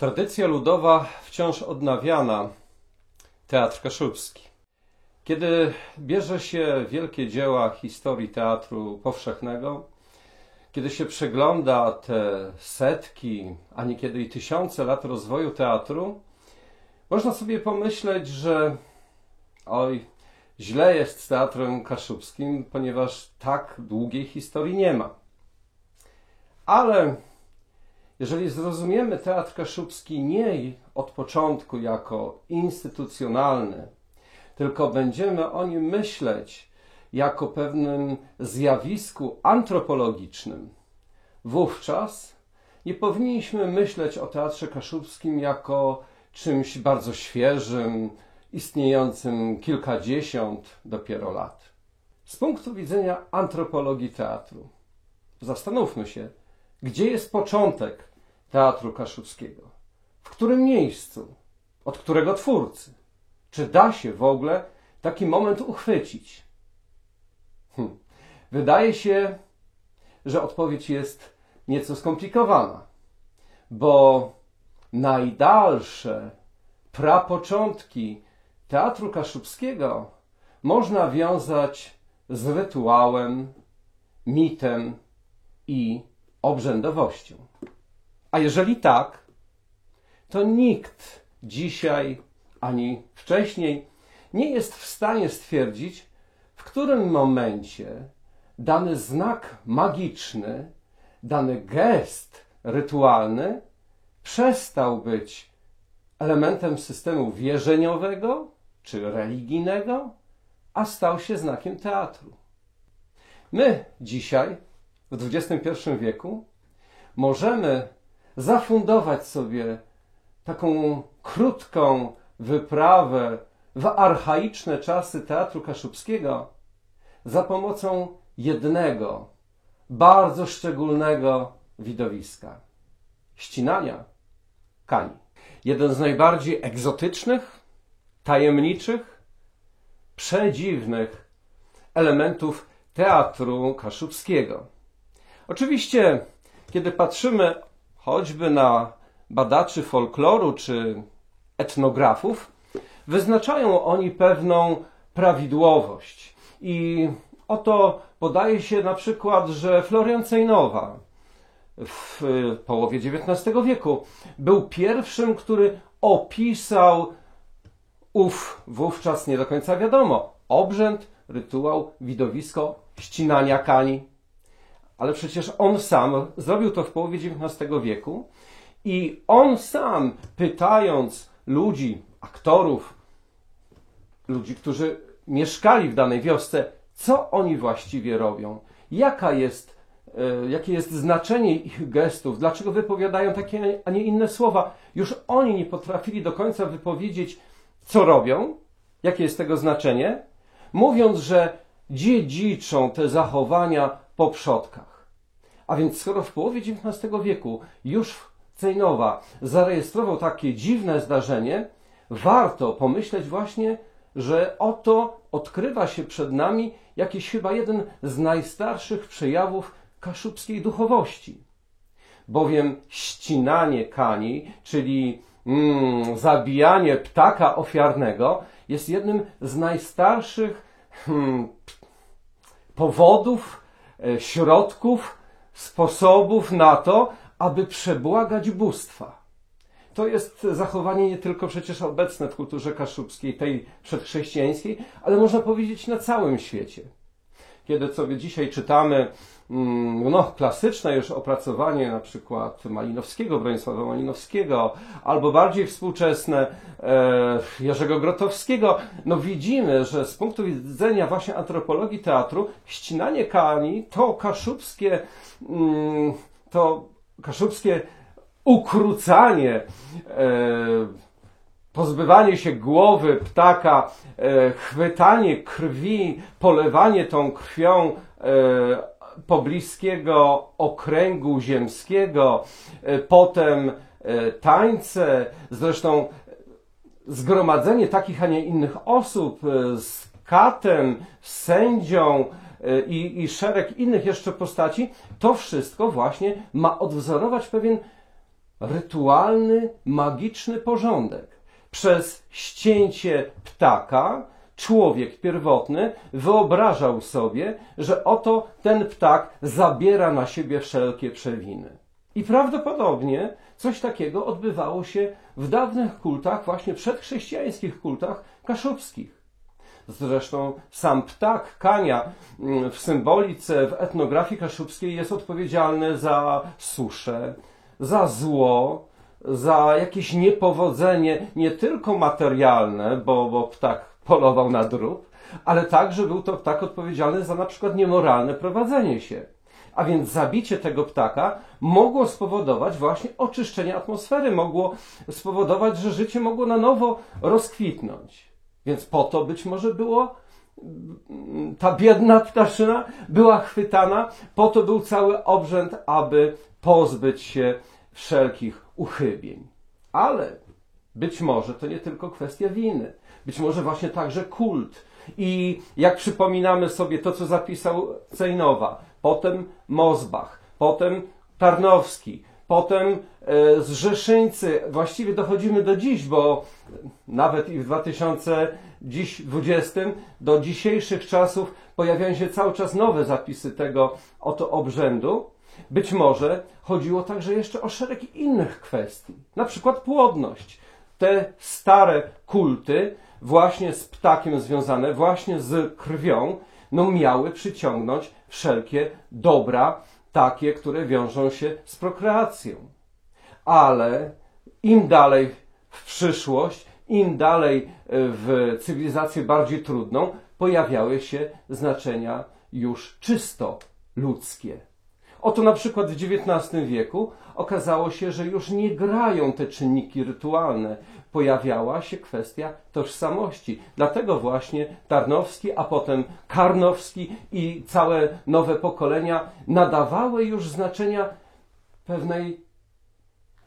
Tradycja ludowa wciąż odnawiana, teatr kaszubski. Kiedy bierze się wielkie dzieła historii teatru powszechnego, kiedy się przegląda te setki, a niekiedy i tysiące lat rozwoju teatru, można sobie pomyśleć, że źle jest z teatrem kaszubskim, ponieważ tak długiej historii nie ma. Ale jeżeli zrozumiemy teatr kaszubski nie od początku jako instytucjonalny, tylko będziemy o nim myśleć jako pewnym zjawisku antropologicznym, wówczas nie powinniśmy myśleć o teatrze kaszubskim jako czymś bardzo świeżym, istniejącym kilkadziesiąt dopiero lat. Z punktu widzenia antropologii teatru, zastanówmy się, gdzie jest początek teatru kaszubskiego? W którym miejscu? Od którego twórcy? Czy da się w ogóle taki moment uchwycić? Wydaje się, że odpowiedź jest nieco skomplikowana, bo najdalsze prapoczątki teatru kaszubskiego można wiązać z rytuałem, mitem i obrzędowością. A jeżeli tak, to nikt dzisiaj ani wcześniej nie jest w stanie stwierdzić, w którym momencie dany znak magiczny, dany gest rytualny przestał być elementem systemu wierzeniowego czy religijnego, a stał się znakiem teatru. My dzisiaj, w XXI wieku, możemy zafundować sobie taką krótką wyprawę w archaiczne czasy teatru kaszubskiego za pomocą jednego, bardzo szczególnego widowiska – ścinania kani. Jeden z najbardziej egzotycznych, tajemniczych, przedziwnych elementów teatru kaszubskiego. Oczywiście, kiedy patrzymy choćby na badaczy folkloru czy etnografów, wyznaczają oni pewną prawidłowość. I oto podaje się na przykład, że Florian Cejnowa w połowie XIX wieku był pierwszym, który opisał wówczas nie do końca wiadomo, obrzęd, rytuał, widowisko ścinania kani. Ale przecież on sam zrobił to w połowie XIX wieku i on sam, pytając ludzi, aktorów, ludzi, którzy mieszkali w danej wiosce, co oni właściwie robią, jakie jest znaczenie ich gestów, dlaczego wypowiadają takie, a nie inne słowa. Już oni nie potrafili do końca wypowiedzieć, co robią, jakie jest tego znaczenie, mówiąc, że dziedziczą te zachowania po przodkach. A więc skoro w połowie XIX wieku już Cejnowa zarejestrował takie dziwne zdarzenie, warto pomyśleć właśnie, że oto odkrywa się przed nami jakiś chyba jeden z najstarszych przejawów kaszubskiej duchowości. Bowiem ścinanie kani, czyli zabijanie ptaka ofiarnego, jest jednym z najstarszych powodów, środków, sposobów na to, aby przebłagać bóstwa. To jest zachowanie nie tylko przecież obecne w kulturze kaszubskiej, tej przedchrześcijańskiej, ale można powiedzieć na całym świecie. Kiedy sobie dzisiaj czytamy klasyczne już opracowanie na przykład Malinowskiego, Bronisława Malinowskiego, albo bardziej współczesne Jerzego Grotowskiego, widzimy, że z punktu widzenia właśnie antropologii teatru ścinanie kani to kaszubskie ukrócanie, pozbywanie się głowy ptaka, chwytanie krwi, polewanie tą krwią pobliskiego okręgu ziemskiego, potem tańce, zresztą zgromadzenie takich, a nie innych osób z katem, z sędzią i szereg innych jeszcze postaci, to wszystko właśnie ma odwzorować pewien rytualny, magiczny porządek. Przez ścięcie ptaka człowiek pierwotny wyobrażał sobie, że oto ten ptak zabiera na siebie wszelkie przewiny. I prawdopodobnie coś takiego odbywało się w dawnych kultach, właśnie przedchrześcijańskich kultach kaszubskich. Zresztą sam ptak Kania w symbolice, w etnografii kaszubskiej jest odpowiedzialny za suszę, za zło, za jakieś niepowodzenie, nie tylko materialne, bo ptak polował na drób, ale także był to ptak odpowiedzialny za na przykład niemoralne prowadzenie się. A więc zabicie tego ptaka mogło spowodować właśnie oczyszczenie atmosfery, mogło spowodować, że życie mogło na nowo rozkwitnąć. Więc po to być może było, ta biedna ptaszyna była chwytana, po to był cały obrzęd, aby pozbyć się wszelkich uchybień. Ale być może to nie tylko kwestia winy, być może właśnie także kult. I jak przypominamy sobie to, co zapisał Cejnowa, potem Mosbach, potem Tarnowski, potem Zrzeszyńcy, właściwie dochodzimy do dziś, bo nawet i w 2020 do dzisiejszych czasów pojawiają się cały czas nowe zapisy tego oto obrzędu. Być może chodziło także jeszcze o szereg innych kwestii, na przykład płodność. Te stare kulty, właśnie z ptakiem związane, właśnie z krwią, miały przyciągnąć wszelkie dobra, takie, które wiążą się z prokreacją. Ale im dalej w przyszłość, im dalej w cywilizację bardziej trudną, pojawiały się znaczenia już czysto ludzkie. Oto na przykład w XIX wieku okazało się, że już nie grają te czynniki rytualne. Pojawiała się kwestia tożsamości. Dlatego właśnie Tarnowski, a potem Karnowski i całe nowe pokolenia nadawały już znaczenia pewnej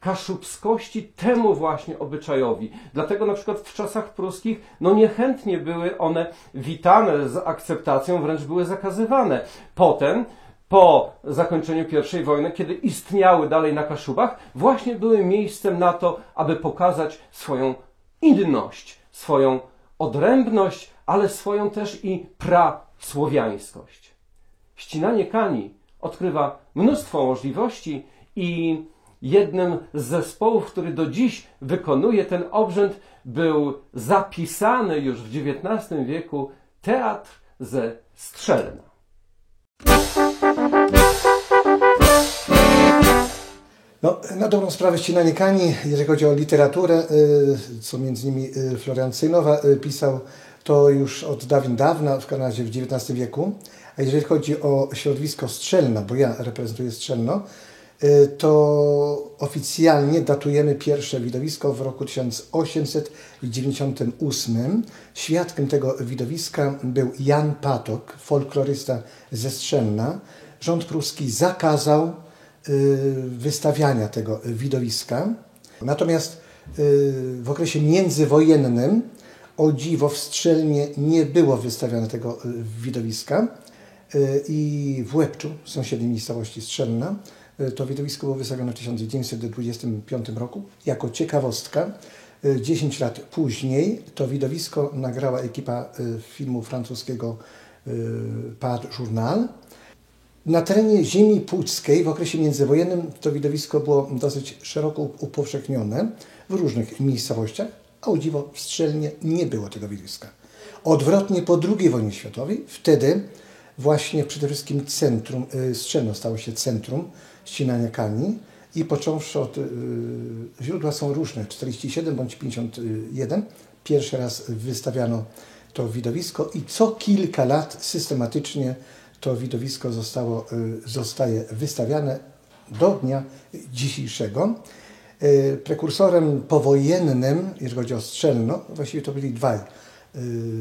kaszubskości temu właśnie obyczajowi. Dlatego na przykład w czasach pruskich niechętnie były one witane z akceptacją, wręcz były zakazywane. Potem po zakończeniu I wojny, kiedy istniały dalej na Kaszubach, właśnie były miejscem na to, aby pokazać swoją inność, swoją odrębność, ale swoją też i prasłowiańskość. Ścinanie kani odkrywa mnóstwo możliwości i jednym z zespołów, który do dziś wykonuje ten obrzęd, był zapisany już w XIX wieku teatr ze Strzelna. Na dobrą sprawę ścinanie kani, jeżeli chodzi o literaturę, co między innymi Florian Cejnowa pisał, to już od dawien dawna, w każdym razie w XIX wieku. A jeżeli chodzi o środowisko Strzelna, bo ja reprezentuję Strzelno, to oficjalnie datujemy pierwsze widowisko w roku 1898. Świadkiem tego widowiska był Jan Patok, folklorysta ze Strzelna. Rząd pruski zakazał wystawiania tego widowiska. Natomiast w okresie międzywojennym, o dziwo, w Strzelnie nie było wystawiane tego widowiska i w Łebczu, sąsiedniej miejscowości Strzelna, to widowisko było wystawione w 1925 roku. Jako ciekawostka, 10 lat później to widowisko nagrała ekipa filmu francuskiego Pas Journal. Na terenie ziemi puckiej w okresie międzywojennym to widowisko było dosyć szeroko upowszechnione w różnych miejscowościach, a o dziwo w Strzelnie nie było tego widowiska. Odwrotnie po II wojnie światowej, wtedy właśnie przede wszystkim centrum, Strzelno stało się centrum ścinania kani i począwszy od, źródła są różne, 47 bądź 51, pierwszy raz wystawiano to widowisko i co kilka lat systematycznie to widowisko zostaje wystawiane do dnia dzisiejszego. Prekursorem powojennym, jeżeli chodzi o Strzelno, właściwie to byli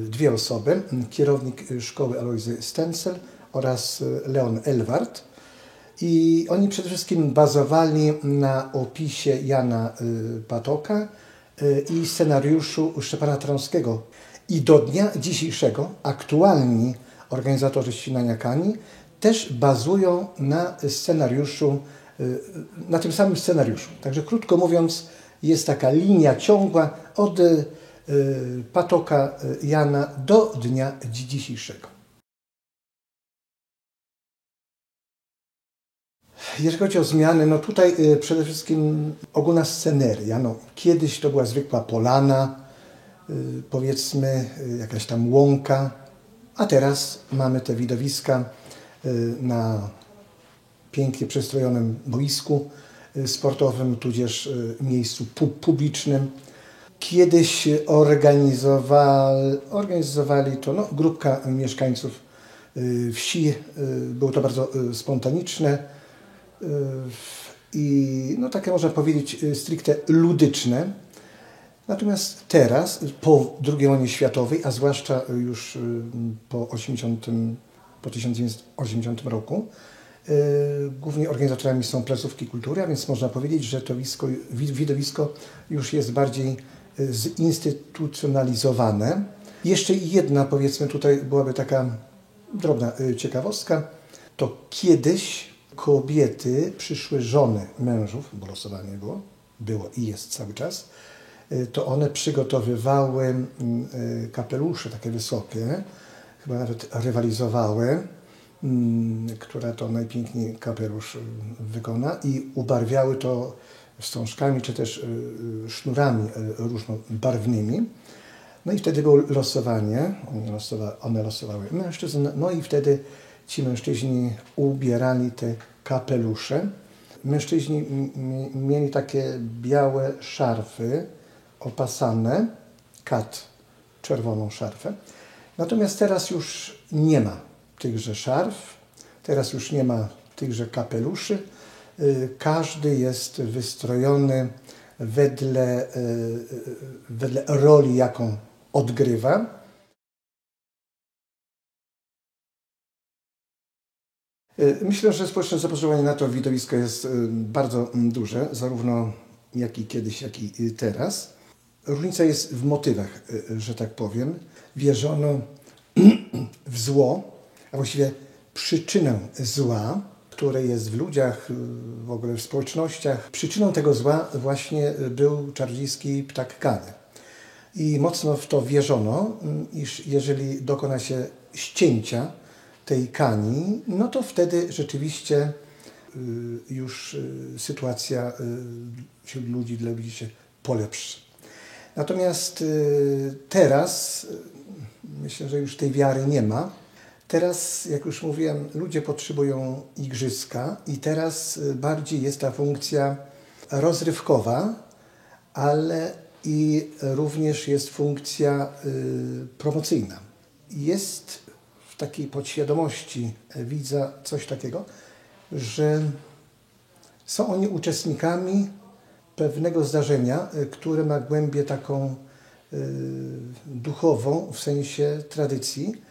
dwie osoby, kierownik szkoły Alojzy Stencel oraz Leon Elwart. I oni przede wszystkim bazowali na opisie Jana Patoka i scenariuszu Szczepana Tarnowskiego. I do dnia dzisiejszego aktualni organizatorzy ścinania kani też bazują na scenariuszu na tym samym scenariuszu. Także krótko mówiąc, jest taka linia ciągła od Patoka Jana do dnia dzisiejszego. Jeżeli chodzi o zmiany, no tutaj przede wszystkim ogólna sceneria. No, kiedyś to była zwykła polana, powiedzmy jakaś tam łąka, a teraz mamy te widowiska na pięknie przystrojonym boisku sportowym, tudzież miejscu publicznym. Kiedyś organizowali to grupka mieszkańców wsi. Było to bardzo spontaniczne i takie można powiedzieć stricte ludyczne. Natomiast teraz, po II wojnie światowej, a zwłaszcza już po 1980 roku, głównie organizatorami są placówki kultury, a więc można powiedzieć, że to widowisko już jest bardziej zinstytucjonalizowane. Jeszcze jedna, powiedzmy, tutaj byłaby taka drobna ciekawostka, to kiedyś kobiety, przyszłe żony mężów, bo losowanie było i jest cały czas, to one przygotowywały kapelusze takie wysokie, chyba nawet rywalizowały, która to najpiękniej kapelusz wykona, i ubarwiały to wstążkami czy też sznurami różnobarwnymi. No i wtedy było losowanie, one losowały mężczyzn, no i wtedy ci mężczyźni ubierali te kapelusze. Mężczyźni mieli takie białe szarfy opasane, czerwoną szarfę. Natomiast teraz już nie ma tychże szarf, teraz już nie ma tychże kapeluszy. Każdy jest wystrojony wedle roli, jaką odgrywa. Myślę, że społeczne zapotrzebowanie na to widowisko jest bardzo duże, zarówno jak i kiedyś, jak i teraz. Różnica jest w motywach, że tak powiem. Wierzono w zło, a właściwie przyczynę zła, które jest w ludziach, w ogóle w społecznościach. Przyczyną tego zła właśnie był czarodziejski ptak Kany. I mocno w to wierzono, iż jeżeli dokona się ścięcia tej kani, no to wtedy rzeczywiście już sytuacja wśród ludzi, dla ludzi się polepszy. Natomiast teraz myślę, że już tej wiary nie ma. Teraz, jak już mówiłem, ludzie potrzebują igrzyska i teraz bardziej jest ta funkcja rozrywkowa, ale i również jest funkcja promocyjna. Jest w takiej podświadomości widza coś takiego, że są oni uczestnikami pewnego zdarzenia, które ma głębię taką duchową, w sensie tradycji.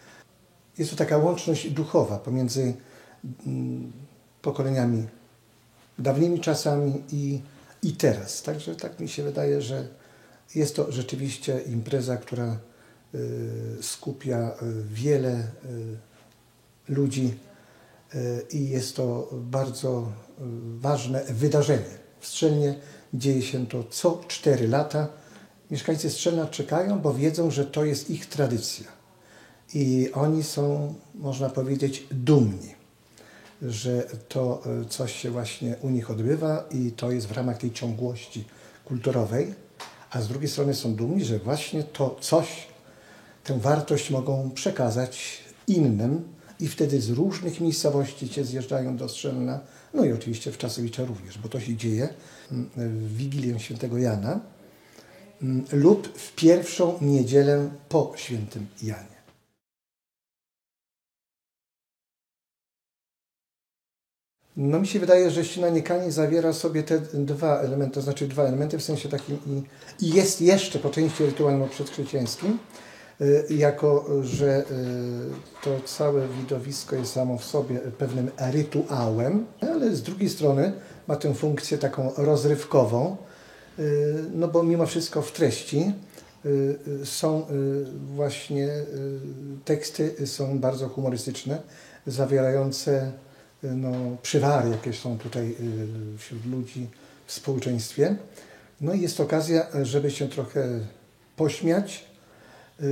Jest to taka łączność duchowa pomiędzy pokoleniami, dawnymi czasami i teraz. Także tak mi się wydaje, że jest to rzeczywiście impreza, która skupia wiele ludzi i jest to bardzo ważne wydarzenie. W Strzelnie dzieje się to co 4 lata. Mieszkańcy Strzelna czekają, bo wiedzą, że to jest ich tradycja. I oni są, można powiedzieć, dumni, że to coś się właśnie u nich odbywa i to jest w ramach tej ciągłości kulturowej. A z drugiej strony są dumni, że właśnie to coś, tę wartość mogą przekazać innym i wtedy z różnych miejscowości się zjeżdżają do Strzelna, no i oczywiście w Czasowicza również, bo to się dzieje w Wigilię Świętego Jana lub w pierwszą niedzielę po Świętym Janie. No mi się wydaje, że ścinanie kani zawiera sobie te dwa elementy, to znaczy dwa elementy w sensie takim i jest jeszcze po części rytualno przedchrześcijańskim, jako że to całe widowisko jest samo w sobie pewnym rytuałem, ale z drugiej strony ma tę funkcję taką rozrywkową, no bo mimo wszystko w treści są właśnie teksty są bardzo humorystyczne, zawierające przywary, jakie są tutaj wśród ludzi w społeczeństwie. No i jest okazja, żeby się trochę pośmiać,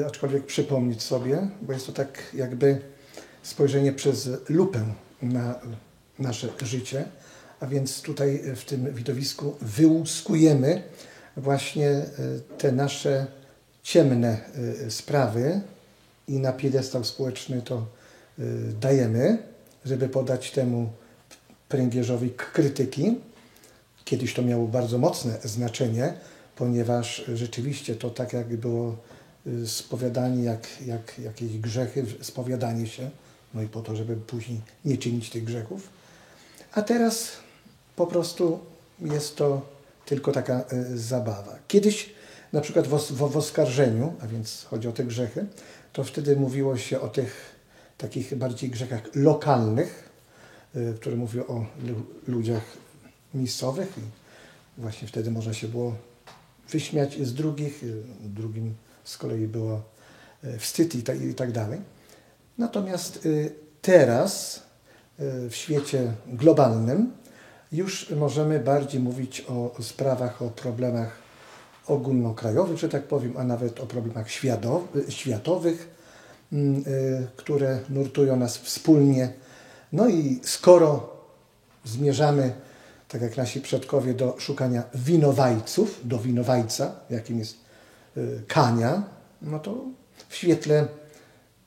aczkolwiek przypomnieć sobie, bo jest to tak jakby spojrzenie przez lupę na nasze życie, a więc tutaj w tym widowisku wyłuskujemy właśnie te nasze ciemne sprawy i na piedestał społeczny to dajemy, żeby podać temu pręgierzowi krytyki. Kiedyś to miało bardzo mocne znaczenie, ponieważ rzeczywiście to tak jak było spowiadanie, jak jakieś grzechy, spowiadanie się, no i po to, żeby później nie czynić tych grzechów. A teraz po prostu jest to tylko taka zabawa. Kiedyś na przykład w oskarżeniu, a więc chodzi o te grzechy, to wtedy mówiło się o tych takich bardziej grzechach lokalnych, które mówią o ludziach miejscowych i właśnie wtedy można się było wyśmiać z drugich, drugim z kolei było wstyd i tak dalej. Natomiast teraz w świecie globalnym już możemy bardziej mówić o sprawach, o problemach ogólnokrajowych, że tak powiem, a nawet o problemach światowych, które nurtują nas wspólnie. No i skoro zmierzamy, tak jak nasi przodkowie, do szukania winowajców, do winowajca, jakim jest Kania, no to w świetle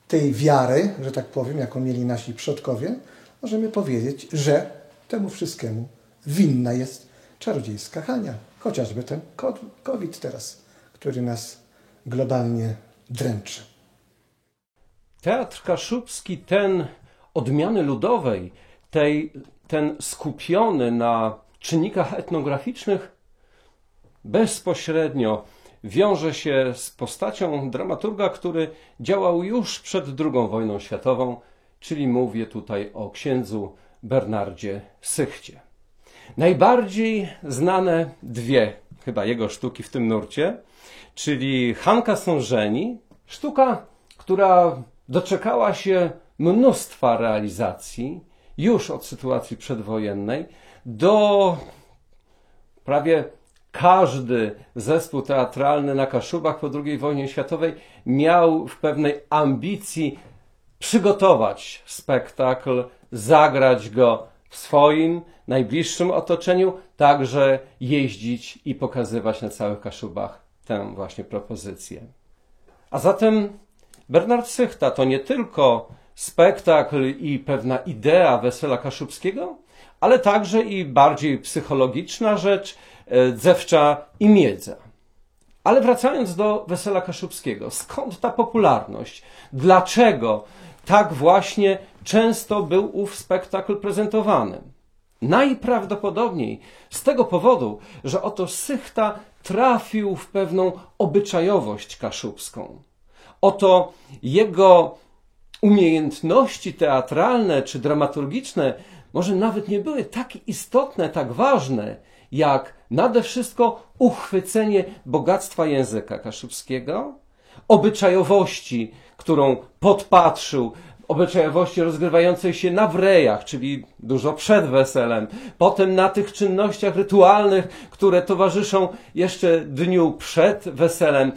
tej wiary, że tak powiem, jaką mieli nasi przodkowie, możemy powiedzieć, że temu wszystkiemu winna jest czarodziejska Hania. Chociażby ten COVID teraz, który nas globalnie dręczy. Teatr kaszubski, ten odmiany ludowej, ten skupiony na czynnikach etnograficznych, bezpośrednio wiąże się z postacią dramaturga, który działał już przed II wojną światową, czyli mówię tutaj o księdzu Bernardzie Sychcie. Najbardziej znane dwie chyba jego sztuki w tym nurcie, czyli Hanka są żeni, sztuka, która doczekała się mnóstwa realizacji już od sytuacji przedwojennej. Do prawie każdy zespół teatralny na Kaszubach po II wojnie światowej miał w pewnej ambicji przygotować spektakl, zagrać go w swoim najbliższym otoczeniu, także jeździć i pokazywać na całych Kaszubach tę właśnie propozycję. A zatem Bernard Sychta to nie tylko spektakl i pewna idea Wesela Kaszubskiego, ale także i bardziej psychologiczna rzecz, dzewcza i miedza. Ale wracając do Wesela Kaszubskiego, skąd ta popularność? Dlaczego tak właśnie często był ów spektakl prezentowany? Najprawdopodobniej z tego powodu, że oto Sychta trafił w pewną obyczajowość kaszubską. Oto jego umiejętności teatralne czy dramaturgiczne może nawet nie były tak istotne, tak ważne, jak nade wszystko uchwycenie bogactwa języka kaszubskiego, obyczajowości, którą podpatrzył, obyczajowości rozgrywającej się na wrejach, czyli dużo przed weselem, potem na tych czynnościach rytualnych, które towarzyszą jeszcze dniu przed weselem,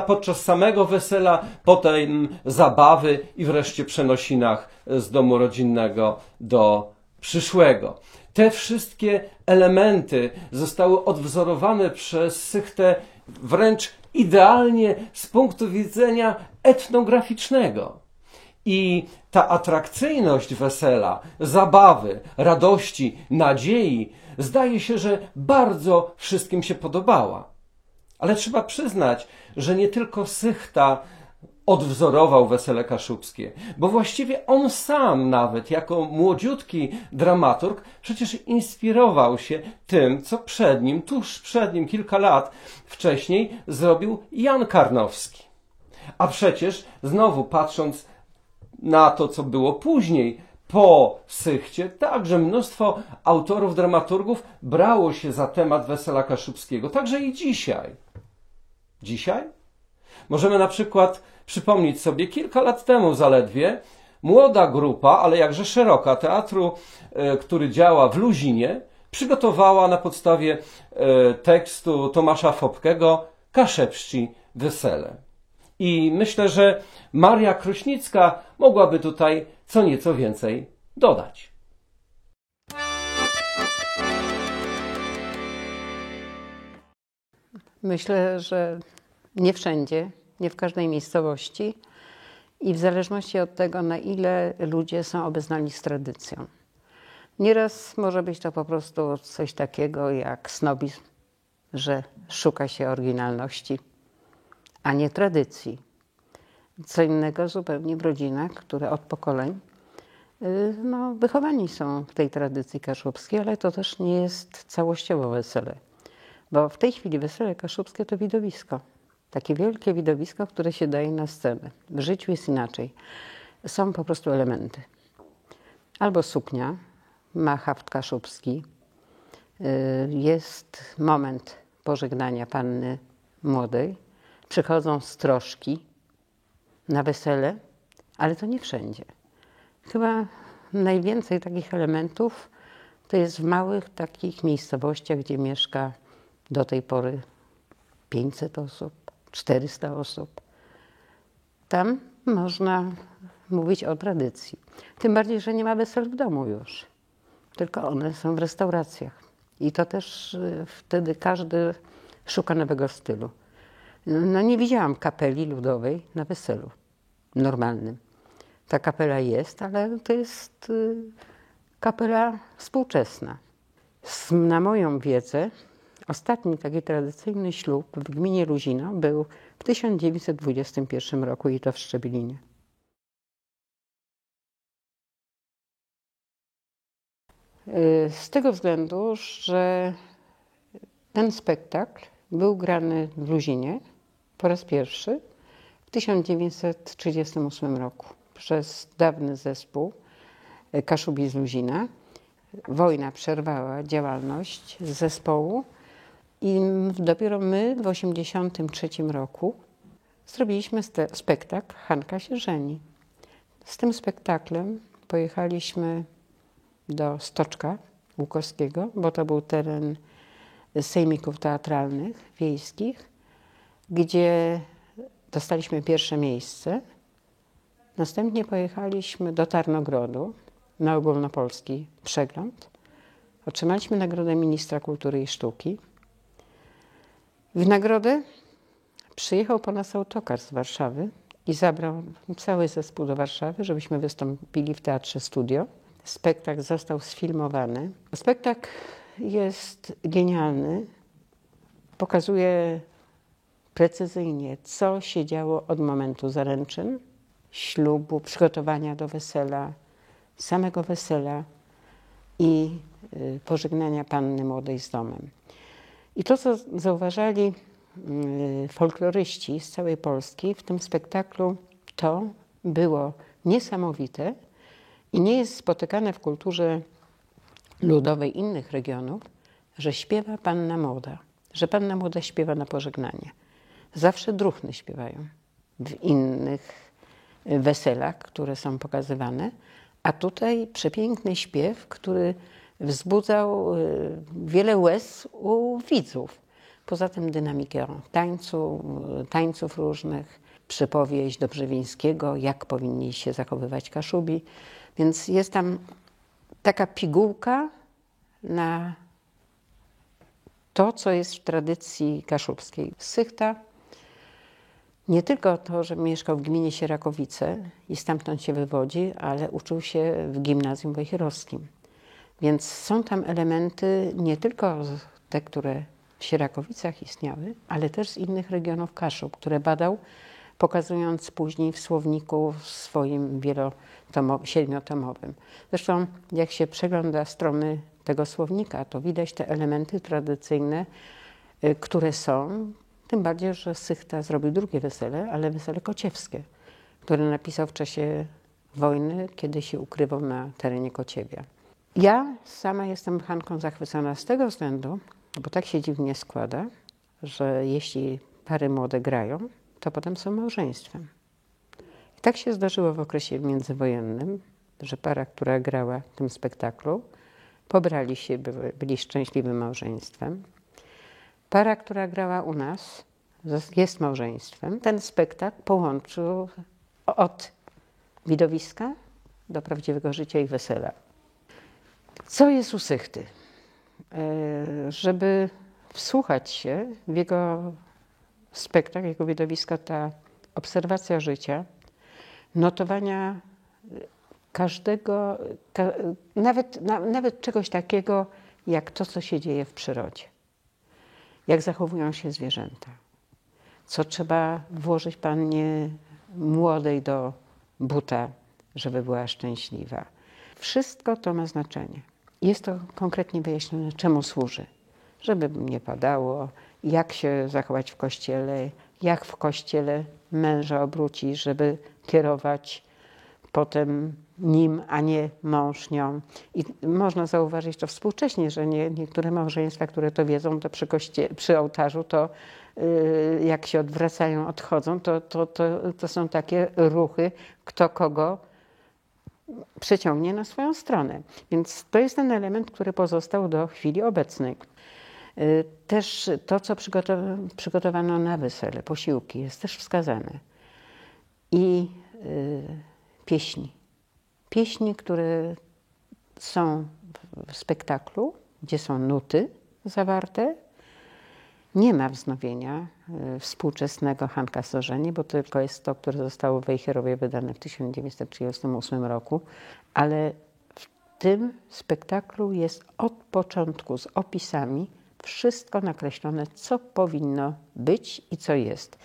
podczas samego wesela, potem zabawy i wreszcie przenosinach z domu rodzinnego do przyszłego. Te wszystkie elementy zostały odwzorowane przez Sychtę wręcz idealnie z punktu widzenia etnograficznego. I ta atrakcyjność wesela, zabawy, radości, nadziei, zdaje się, że bardzo wszystkim się podobała. Ale trzeba przyznać, że nie tylko Sychta odwzorował wesele kaszubskie, bo właściwie on sam nawet jako młodziutki dramaturg przecież inspirował się tym, co przed nim, tuż przed nim, kilka lat wcześniej zrobił Jan Karnowski. A przecież znowu patrząc na to, co było później, po Sychcie, także mnóstwo autorów, dramaturgów brało się za temat wesela kaszubskiego, także i dzisiaj. Dzisiaj? Możemy na przykład przypomnieć sobie kilka lat temu zaledwie młoda grupa, ale jakże szeroka, teatru, który działa w Luzinie, przygotowała na podstawie tekstu Tomasza Fopkego Kaszepszci wesele. I myślę, że Maria Krośnicka mogłaby tutaj co nieco więcej dodać. Myślę, że nie wszędzie, nie w każdej miejscowości i w zależności od tego, na ile ludzie są obeznani z tradycją. Nieraz może być to po prostu coś takiego jak snobizm, że szuka się oryginalności, a nie tradycji. Co innego zupełnie w rodzinach, które od pokoleń wychowani są w tej tradycji kaszubskiej, ale to też nie jest całościowo wesele. Bo w tej chwili wesele kaszubskie to widowisko. Takie wielkie widowisko, które się daje na scenę. W życiu jest inaczej. Są po prostu elementy. Albo suknia, ma haft kaszubski. Jest moment pożegnania panny młodej. Przychodzą strożki na wesele, ale to nie wszędzie. Chyba najwięcej takich elementów to jest w małych takich miejscowościach, gdzie mieszka do tej pory 500 osób, 400 osób. Tam można mówić o tradycji. Tym bardziej, że nie ma wesel w domu już, tylko one są w restauracjach. I to też wtedy każdy szuka nowego stylu. No nie widziałam kapeli ludowej na weselu normalnym. Ta kapela jest, ale to jest kapela współczesna. Na moją wiedzę ostatni taki tradycyjny ślub w gminie Luzino był w 1921 roku i to w Szczebilinie. Z tego względu, że ten spektakl był grany w Luzinie po raz pierwszy w 1938 roku przez dawny zespół Kaszubi z Luzina. Wojna przerwała działalność zespołu i dopiero my w 1983 roku zrobiliśmy spektakl Hanka się żeni. Z tym spektaklem pojechaliśmy do Stoczka Łukowskiego, bo to był teren sejmików teatralnych wiejskich, gdzie dostaliśmy pierwsze miejsce. Następnie pojechaliśmy do Tarnogrodu na ogólnopolski przegląd. Otrzymaliśmy nagrodę Ministra Kultury i Sztuki. W nagrodę przyjechał po nas autokar z Warszawy i zabrał cały zespół do Warszawy, żebyśmy wystąpili w Teatrze Studio. Spektakl został sfilmowany. Spektakl jest genialny. Pokazuje precyzyjnie, co się działo od momentu zaręczyn, ślubu, przygotowania do wesela, samego wesela i pożegnania panny młodej z domem. I to, co zauważali folkloryści z całej Polski w tym spektaklu, to było niesamowite i nie jest spotykane w kulturze ludowej innych regionów, że śpiewa panna młoda, że panna młoda śpiewa na pożegnanie. Zawsze druhny śpiewają w innych weselach, które są pokazywane, a tutaj przepiękny śpiew, który wzbudzał wiele łez u widzów. Poza tym dynamikę tańców różnych, przypowieść Dobrzewińskiego, jak powinni się zachowywać Kaszubi. Więc jest tam taka pigułka na to, co jest w tradycji kaszubskiej. Sychta nie tylko to, że mieszkał w gminie Sierakowice i stamtąd się wywodzi, ale uczył się w gimnazjum wejherowskim. Więc są tam elementy nie tylko te, które w Sierakowicach istniały, ale też z innych regionów Kaszub, które badał, pokazując później w słowniku swoim 7-tomowym. Zresztą jak się przegląda strony tego słownika, to widać te elementy tradycyjne, które są, tym bardziej, że Sychta zrobił drugie wesele, ale wesele kociewskie, które napisał w czasie wojny, kiedy się ukrywał na terenie Kociewia. Ja sama jestem Hanką zachwycona z tego względu, bo tak się dziwnie składa, że jeśli pary młode grają, to potem są małżeństwem. Tak się zdarzyło w okresie międzywojennym, że para, która grała w tym spektaklu, pobrali się, byli szczęśliwym małżeństwem. Para, która grała u nas, jest małżeństwem. Ten spektakl połączył od widowiska do prawdziwego życia i wesela. Co jest u Sychty? Żeby wsłuchać się w jego spektakl, jego widowiska, ta obserwacja życia, notowania każdego, nawet czegoś takiego, jak to, co się dzieje w przyrodzie. Jak zachowują się zwierzęta. Co trzeba włożyć pannie młodej do buta, żeby była szczęśliwa. Wszystko to ma znaczenie. Jest to konkretnie wyjaśnione, czemu służy. Żeby nie padało, jak się zachować w kościele, jak w kościele męża obrócić, żeby kierować potem nim, a nie mąż nią. I można zauważyć to współcześnie, że niektóre małżeństwa, które to wiedzą, to przy ołtarzu, to jak się odwracają, odchodzą, to są takie ruchy, kto kogo przeciągnie na swoją stronę. Więc to jest ten element, który pozostał do chwili obecnej. Też to, co przygotowano na wesele, posiłki, jest też wskazane. I pieśni. Pieśni, które są w spektaklu, gdzie są nuty zawarte. Nie ma wznowienia współczesnego Hanka Sorzeni, bo tylko jest to, które zostało w Wejherowie wydane w 1938 roku, ale w tym spektaklu jest od początku z opisami wszystko nakreślone, co powinno być i co jest.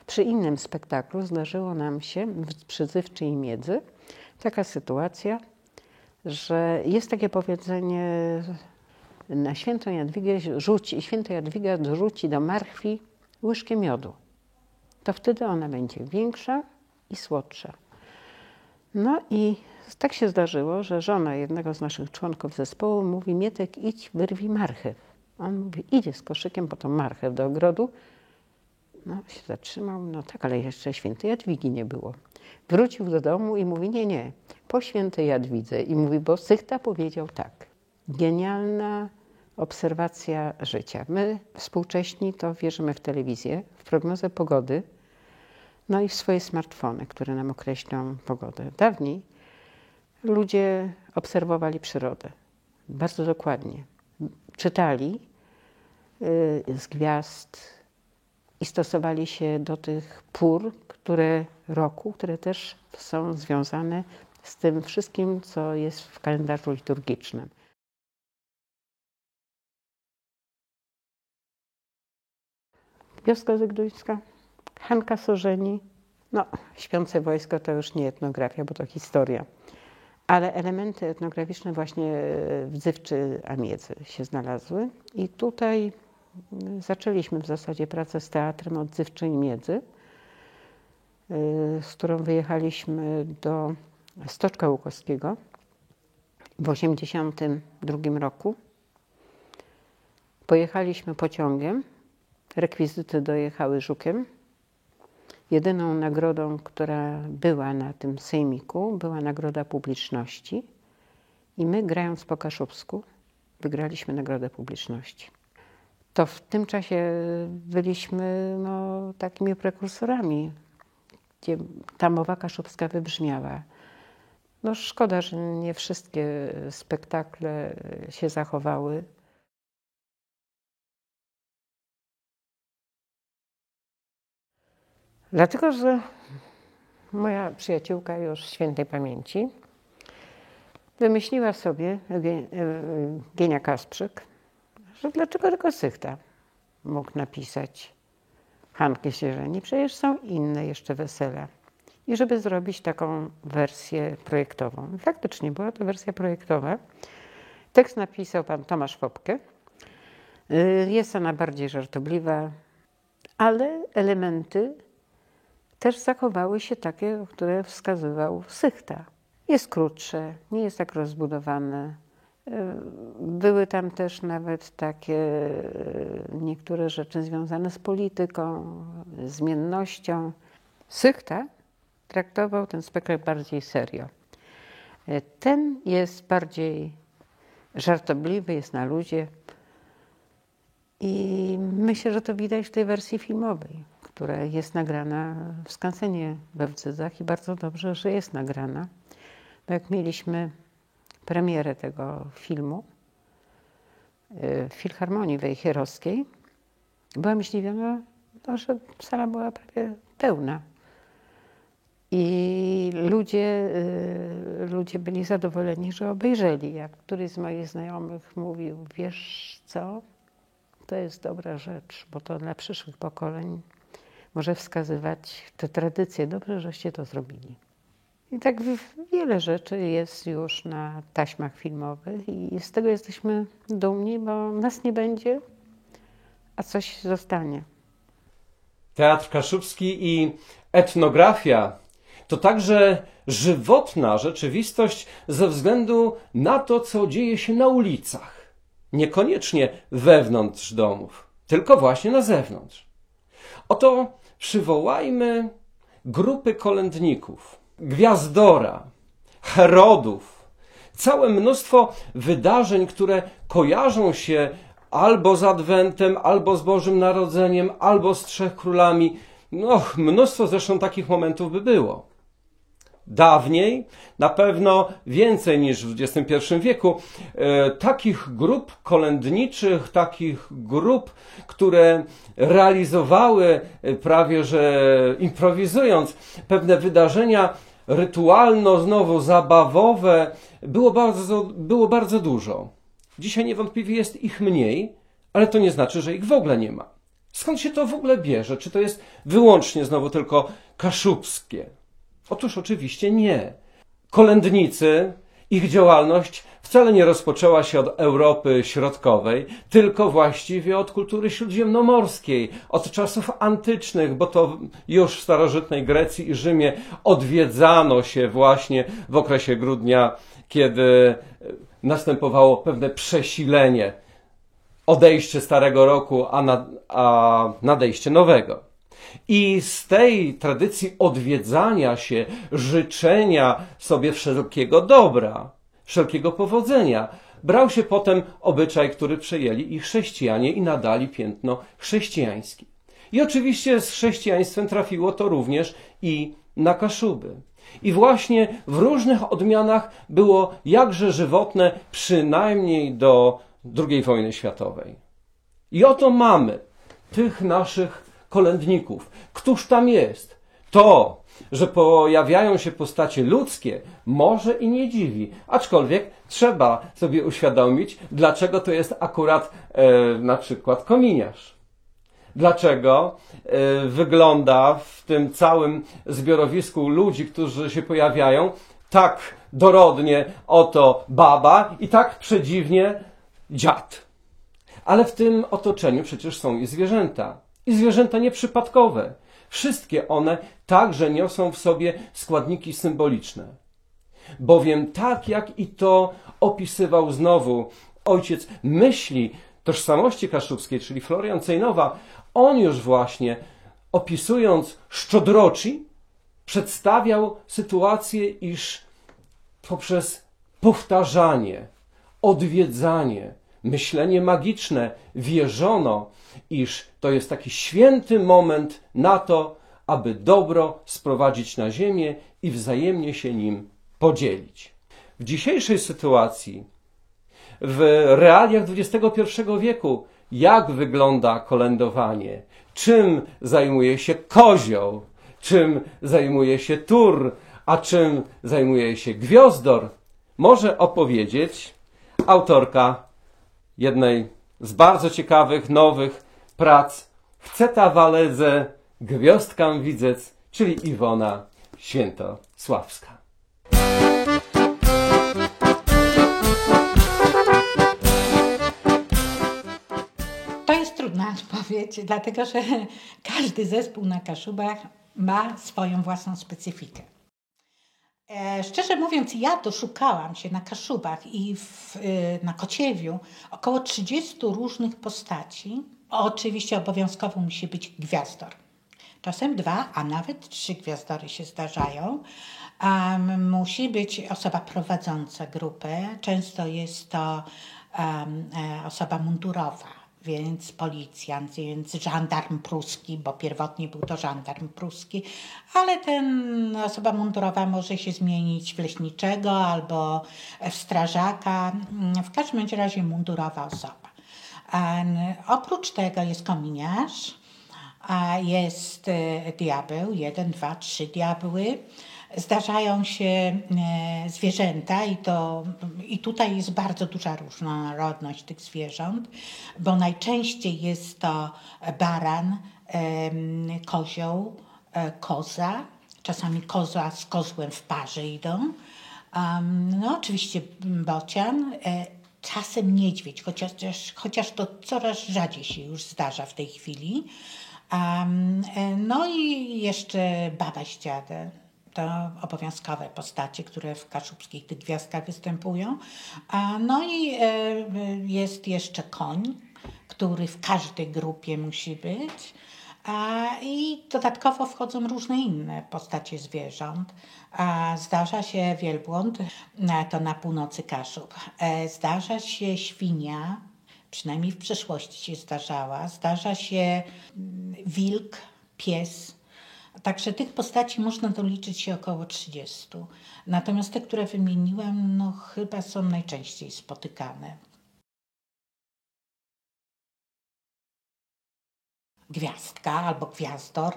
Przy innym spektaklu zdarzyło nam się przy Zywczy i Miedzy taka sytuacja, że jest takie powiedzenie: na świętą Jadwigę święta Jadwiga rzuci do marchwi łyżkę miodu. To wtedy ona będzie większa i słodsza. No i tak się zdarzyło, że żona jednego z naszych członków zespołu mówi: Mietek, idź, wyrwij marchew. On mówi, idzie z koszykiem po tą marchew do ogrodu. No się zatrzymał, no tak, ale jeszcze świętej Jadwigi nie było. Wrócił do domu i mówi, nie, po świętej Jadwidze. I mówi, bo Sychta powiedział tak. Genialna obserwacja życia. My współcześni to wierzymy w telewizję, w prognozę pogody, no i w swoje smartfony, które nam określą pogodę. Dawniej ludzie obserwowali przyrodę bardzo dokładnie. Czytali z gwiazd i stosowali się do tych pór, które też są związane z tym wszystkim, co jest w kalendarzu liturgicznym. Wioska Zygduńska, Hanka Sorzeni, no Śpiące wojsko to już nie etnografia, bo to historia. Ale elementy etnograficzne właśnie w Zywczy a Miedzy się znalazły. I tutaj zaczęliśmy w zasadzie pracę z teatrem od Zywczy i Miedzy, z którą wyjechaliśmy do Stoczka Łukowskiego w 1982 roku. Pojechaliśmy pociągiem, rekwizyty dojechały Żukiem. Jedyną nagrodą, która była na tym sejmiku, była nagroda publiczności. I my, grając po kaszubsku, wygraliśmy nagrodę publiczności. To w tym czasie byliśmy takimi prekursorami, gdzie ta mowa kaszubska wybrzmiała. No szkoda, że nie wszystkie spektakle się zachowały. Dlatego, że moja przyjaciółka już świętej pamięci wymyśliła sobie, Gienia Kasprzyk, że dlaczego tylko Sychta mógł napisać Hankę Sorzeni, przecież są inne jeszcze wesela. I żeby zrobić taką wersję projektową. I faktycznie była to wersja projektowa. Tekst napisał pan Tomasz Fopke. Jest ona bardziej żartobliwa, ale elementy też zachowały się takie, które wskazywał Sychta. Jest krótsze, nie jest tak rozbudowane. Były tam też nawet takie niektóre rzeczy związane z polityką, zmiennością. Sychta traktował ten spektakl bardziej serio. Ten jest bardziej żartobliwy, jest na luzie i myślę, że to widać w tej wersji filmowej, która jest nagrana w skansenie we Wdzydzach i bardzo dobrze, że jest nagrana. Bo jak mieliśmy premierę tego filmu w Filharmonii Wejherowskiej, byłam zdziwiona, że sala była prawie pełna. I ludzie byli zadowoleni, że obejrzeli. Jak któryś z moich znajomych mówił, wiesz co, to jest dobra rzecz, bo to dla przyszłych pokoleń może wskazywać te tradycje. Dobrze, żeście to zrobili. I tak wiele rzeczy jest już na taśmach filmowych i z tego jesteśmy dumni, bo nas nie będzie, a coś zostanie. Teatr Kaszubski i etnografia to także żywotna rzeczywistość ze względu na to, co dzieje się na ulicach. Niekoniecznie wewnątrz domów, tylko właśnie na zewnątrz. Oto przywołajmy grupy kolędników, Gwiazdora, Herodów, całe mnóstwo wydarzeń, które kojarzą się albo z Adwentem, albo z Bożym Narodzeniem, albo z Trzech Królami. No, mnóstwo zresztą takich momentów by było. Dawniej, na pewno więcej niż w XXI wieku, takich grup kolędniczych, takich grup, które realizowały prawie że improwizując pewne wydarzenia rytualno, znowu zabawowe, było bardzo dużo. Dzisiaj niewątpliwie jest ich mniej, ale to nie znaczy, że ich w ogóle nie ma. Skąd się to w ogóle bierze? Czy to jest wyłącznie znowu tylko kaszubskie? Otóż oczywiście nie. Kolędnicy, ich działalność wcale nie rozpoczęła się od Europy Środkowej, tylko właściwie od kultury śródziemnomorskiej, od czasów antycznych, bo to już w starożytnej Grecji i Rzymie odwiedzano się właśnie w okresie grudnia, kiedy następowało pewne przesilenie, odejście starego roku, a nadejście nowego. I z tej tradycji odwiedzania się, życzenia sobie wszelkiego dobra, wszelkiego powodzenia, brał się potem obyczaj, który przejęli i chrześcijanie i nadali piętno chrześcijańskie. I oczywiście z chrześcijaństwem trafiło to również i na Kaszuby. I właśnie w różnych odmianach było jakże żywotne, przynajmniej do II wojny światowej. I oto mamy tych naszych kolędników. Któż tam jest? To, że pojawiają się postacie ludzkie, może i nie dziwi. Aczkolwiek trzeba sobie uświadomić, dlaczego to jest akurat na przykład kominiarz. Dlaczego wygląda w tym całym zbiorowisku ludzi, którzy się pojawiają, tak dorodnie oto baba i tak przedziwnie dziad. Ale w tym otoczeniu przecież są i zwierzęta. I zwierzęta nieprzypadkowe. Wszystkie one także niosą w sobie składniki symboliczne. Bowiem tak jak i to opisywał znowu ojciec myśli tożsamości kaszubskiej, czyli Florian Cejnowa, on już właśnie opisując Szczodroci przedstawiał sytuację, iż poprzez powtarzanie, odwiedzanie, myślenie magiczne wierzono, iż to jest taki święty moment na to, aby dobro sprowadzić na ziemię i wzajemnie się nim podzielić. W dzisiejszej sytuacji, w realiach XXI wieku, jak wygląda kolędowanie? Czym zajmuje się kozioł? Czym zajmuje się tur? A czym zajmuje się gwiazdor? Może opowiedzieć autorka jednej z bardzo ciekawych, nowych prac Chceta Waledze, Gwiazdkam Widzec, czyli Iwona Świętosławska. To jest trudna odpowiedź, dlatego że każdy zespół na Kaszubach ma swoją własną specyfikę. Szczerze mówiąc, ja doszukałam się na Kaszubach i na Kociewiu około 30 różnych postaci. Oczywiście obowiązkowo musi być gwiazdor. czasem 2, a nawet 3 gwiazdory się zdarzają. Musi być osoba prowadząca grupę. Często jest to osoba mundurowa, więc policjant, więc żandarm pruski, bo pierwotnie był to żandarm pruski, ale osoba mundurowa może się zmienić w leśniczego albo w strażaka. W każdym razie mundurowa osoba. Oprócz tego jest kominiarz, jest diabeł, 1, 2, 3 diabły. Zdarzają się zwierzęta i tutaj jest bardzo duża różnorodność tych zwierząt, bo najczęściej jest to baran, kozioł, koza, czasami koza z kozłem w parze idą, no oczywiście bocian, czasem niedźwiedź, chociaż to coraz rzadziej się już zdarza w tej chwili. No i jeszcze baba z dziadem. To obowiązkowe postacie, które w kaszubskich tych gwiazdkach występują. No i jest jeszcze koń, który w każdej grupie musi być. I dodatkowo wchodzą różne inne postacie zwierząt. Zdarza się wielbłąd, to na północy Kaszub. Zdarza się świnia, przynajmniej w przeszłości się zdarzała. Zdarza się wilk, pies. Także tych postaci można doliczyć się około 30. Natomiast te, które wymieniłam, no chyba są najczęściej spotykane. Gwiazdka albo gwiazdor.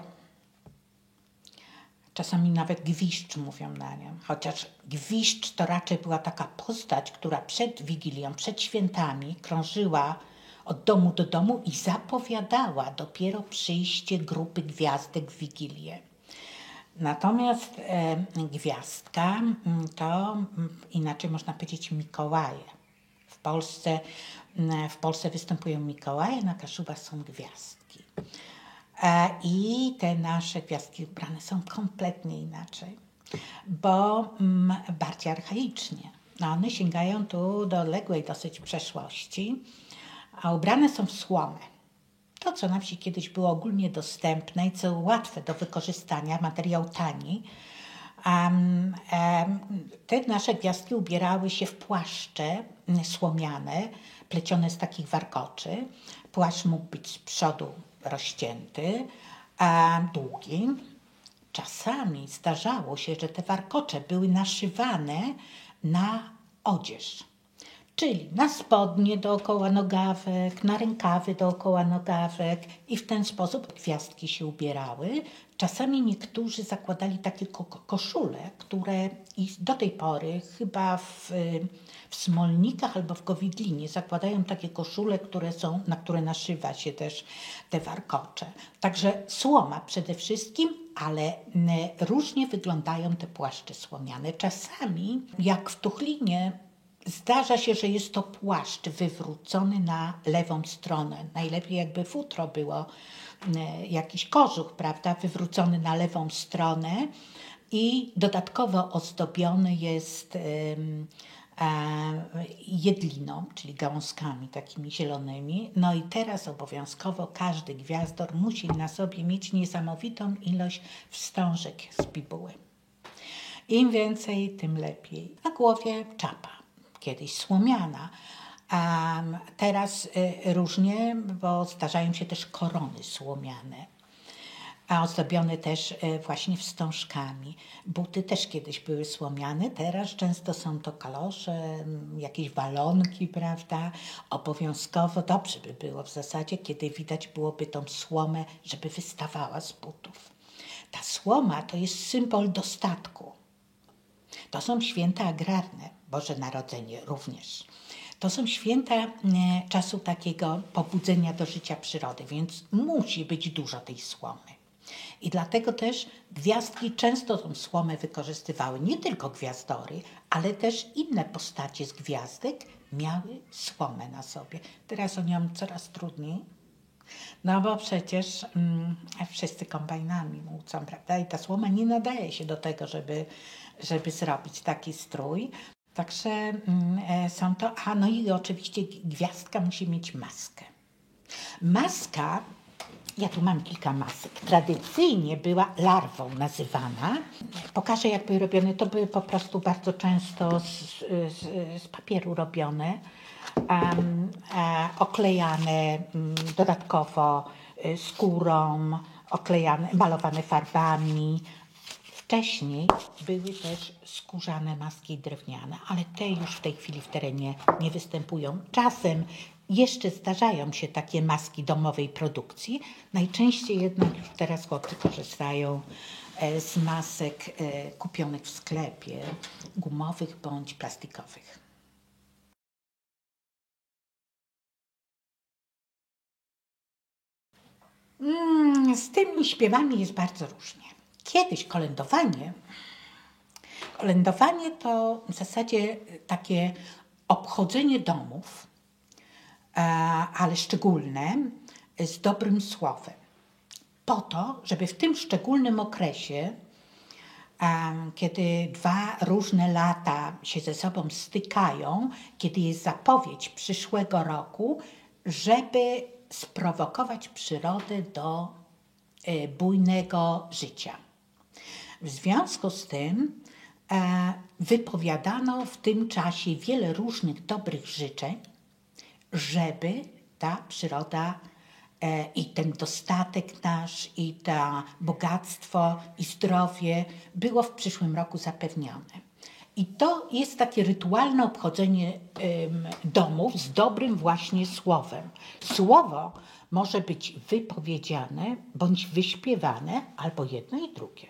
Czasami nawet gwiszcz mówią na nią. Chociaż gwiszcz to raczej była taka postać, która przed Wigilią, przed świętami krążyła od domu do domu i zapowiadała dopiero przyjście grupy gwiazdek w Wigilię. Natomiast gwiazdka to inaczej można powiedzieć Mikołaje. W Polsce występują Mikołaje, na Kaszubach są gwiazdki. I te nasze gwiazdki ubrane są kompletnie inaczej, bo bardziej archaicznie. No, one sięgają tu do odległej dosyć przeszłości, a ubrane są w słomę. To, co na wsi kiedyś było ogólnie dostępne i co łatwe do wykorzystania, materiał tani. Te nasze gwiazdki ubierały się w płaszcze słomiane, plecione z takich warkoczy. Płaszcz mógł być z przodu rozcięty, długi. Czasami zdarzało się, że te warkocze były naszywane na odzież. Czyli na spodnie dookoła nogawek, na rękawy dookoła nogawek i w ten sposób gwiazdki się ubierały. Czasami niektórzy zakładali takie koszule, które i do tej pory chyba w Smolnikach albo w Gowidlinie zakładają takie koszule, na które naszywa się też te warkocze. Także słoma przede wszystkim, ale różnie wyglądają te płaszcze słomiane. Czasami, jak w Tuchlinie, zdarza się, że jest to płaszcz wywrócony na lewą stronę. Najlepiej jakby futro było, jakiś kożuch, prawda, wywrócony na lewą stronę i dodatkowo ozdobiony jest jedliną, czyli gałązkami takimi zielonymi. No i teraz obowiązkowo każdy gwiazdor musi na sobie mieć niesamowitą ilość wstążek z bibuły. Im więcej, tym lepiej. Na głowie czapa, kiedyś słomiana. Teraz różnie, bo zdarzają się też korony słomiane, a ozdobione też właśnie wstążkami. Buty też kiedyś były słomiane, teraz często są to kalosze, jakieś walonki, prawda? Obowiązkowo dobrze by było w zasadzie, kiedy widać byłoby tą słomę, żeby wystawała z butów. Ta słoma to jest symbol dostatku. To są święta agrarne, Boże Narodzenie również. To są święta czasu takiego pobudzenia do życia przyrody, więc musi być dużo tej słomy. I dlatego też gwiazdki często tą słomę wykorzystywały. Nie tylko gwiazdory, ale też inne postacie z gwiazdek miały słomę na sobie. Teraz o nią coraz trudniej. No bo przecież wszyscy kombajnami młócą, prawda? I ta słoma nie nadaje się do tego, żeby zrobić taki strój. Także są to... no i oczywiście gwiazdka musi mieć maskę. Maska Ja tu mam kilka masek. Tradycyjnie była larwą nazywana. Pokażę, jak były robione. To były po prostu bardzo często z papieru robione, oklejane dodatkowo skórą, malowane farbami. Wcześniej były też skórzane maski drewniane, ale te już w tej chwili w terenie nie występują. Czasem jeszcze zdarzają się takie maski domowej produkcji. Najczęściej jednak już teraz chłopcy korzystają z masek kupionych w sklepie, gumowych bądź plastikowych. Z tymi śpiewami jest bardzo różnie. Kiedyś kolędowanie to w zasadzie takie obchodzenie domów, ale szczególne, z dobrym słowem. Po to, żeby w tym szczególnym okresie, kiedy dwa różne lata się ze sobą stykają, kiedy jest zapowiedź przyszłego roku, żeby sprowokować przyrodę do bujnego życia. W związku z tym wypowiadano w tym czasie wiele różnych dobrych życzeń, żeby ta przyroda i ten dostatek nasz, i to bogactwo, i zdrowie było w przyszłym roku zapewnione. I to jest takie rytualne obchodzenie domów z dobrym właśnie słowem. Słowo może być wypowiedziane bądź wyśpiewane, albo jedno i drugie.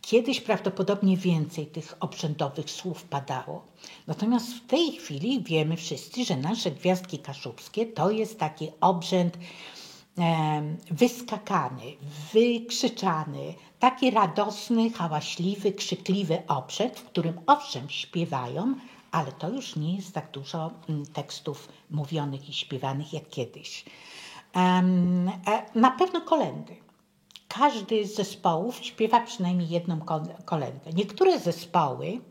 Kiedyś prawdopodobnie więcej tych obrzędowych słów padało. Natomiast w tej chwili wiemy wszyscy, że nasze gwiazdki kaszubskie to jest taki obrzęd wyskakany, wykrzyczany, taki radosny, hałaśliwy, krzykliwy obrzęd, w którym owszem śpiewają, ale to już nie jest tak dużo tekstów mówionych i śpiewanych jak kiedyś. Na pewno kolędy. Każdy z zespołów śpiewa przynajmniej jedną kolędę. Niektóre zespoły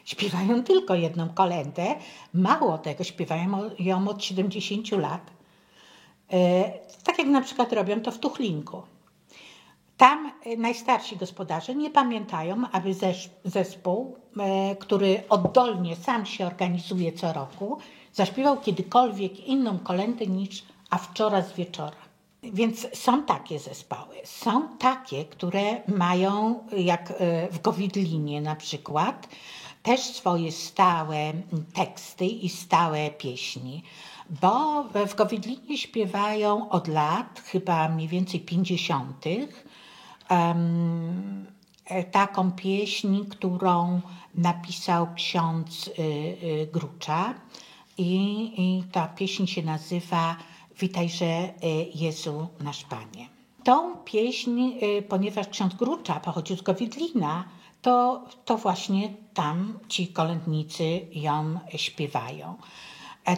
śpiewają tylko jedną kolędę, mało tego, śpiewają ją od 70 lat. Tak jak na przykład robią to w Tuchlinku. Tam najstarsi gospodarze nie pamiętają, aby zespół, który oddolnie sam się organizuje co roku, zaśpiewał kiedykolwiek inną kolędę niż a wczoraj z wieczora. Więc są takie zespoły. Są takie, które mają, jak w Gowidlinie na przykład, też swoje stałe teksty i stałe pieśni. Bo w Gowidlinie śpiewają od lat, chyba mniej więcej 50., taką pieśń, którą napisał ksiądz Grucza. I ta pieśń się nazywa Witajże Jezu nasz Panie. Tą pieśń, ponieważ ksiądz Grucza pochodził z Gowidlina, to właśnie tam ci kolędnicy ją śpiewają.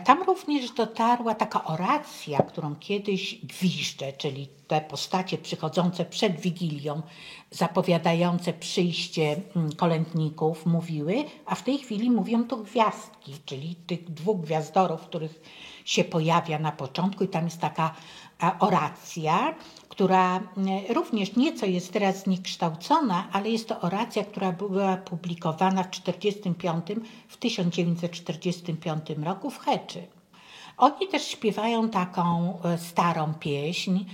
Tam również dotarła taka oracja, którą kiedyś gwiżdże, czyli te postacie przychodzące przed Wigilią, zapowiadające przyjście kolędników, mówiły, a w tej chwili mówią to gwiazdki, czyli tych dwóch gwiazdorów, których się pojawia na początku i tam jest taka oracja, która również nieco jest teraz zniekształcona, ale jest to oracja, która była publikowana w 1945 roku w Heczy. Oni też śpiewają taką starą pieśń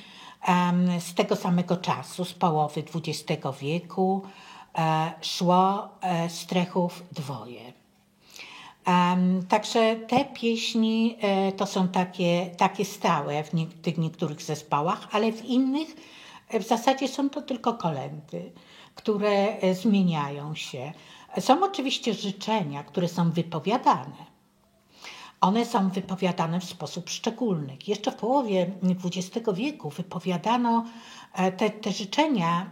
z tego samego czasu, z połowy XX wieku. Szło strechów dwoje. Także te pieśni to są takie stałe w tych niektórych zespołach, ale w innych w zasadzie są to tylko kolędy, które zmieniają się. Są oczywiście życzenia, które są wypowiadane. One są wypowiadane w sposób szczególny. Jeszcze w połowie XX wieku wypowiadano te życzenia,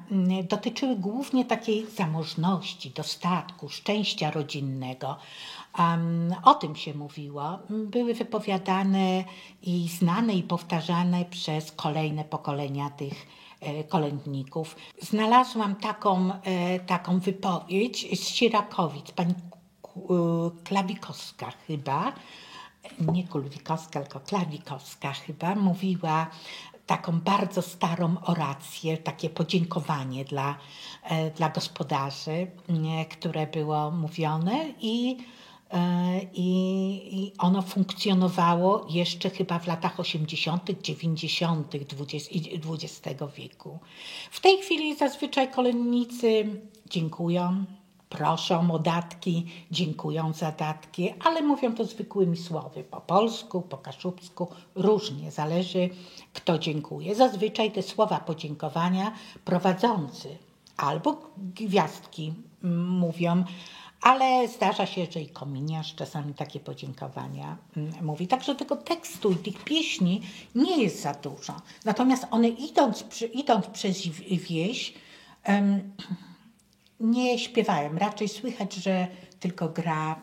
dotyczyły głównie takiej zamożności, dostatku, szczęścia rodzinnego. O tym się mówiło. Były wypowiadane i znane i powtarzane przez kolejne pokolenia tych kolędników. Znalazłam taką wypowiedź z Sierakowic, pani Klawikowska chyba, nie Kulwikowska, tylko Klawikowska chyba, mówiła taką bardzo starą orację, takie podziękowanie dla gospodarzy, które było mówione i ono funkcjonowało jeszcze chyba w latach 80., 90. XX wieku. W tej chwili zazwyczaj kolędnicy dziękują, proszą o datki, dziękują za datki, ale mówią to zwykłymi słowy, po polsku, po kaszubsku, różnie, zależy kto dziękuje. Zazwyczaj te słowa podziękowania prowadzący albo gwiazdki mówią, ale zdarza się, że i kominiarz czasami takie podziękowania mówi. Także tego tekstu i tych pieśni nie jest za dużo. Natomiast one idąc przez wieś nie śpiewają. Raczej słychać, że tylko gra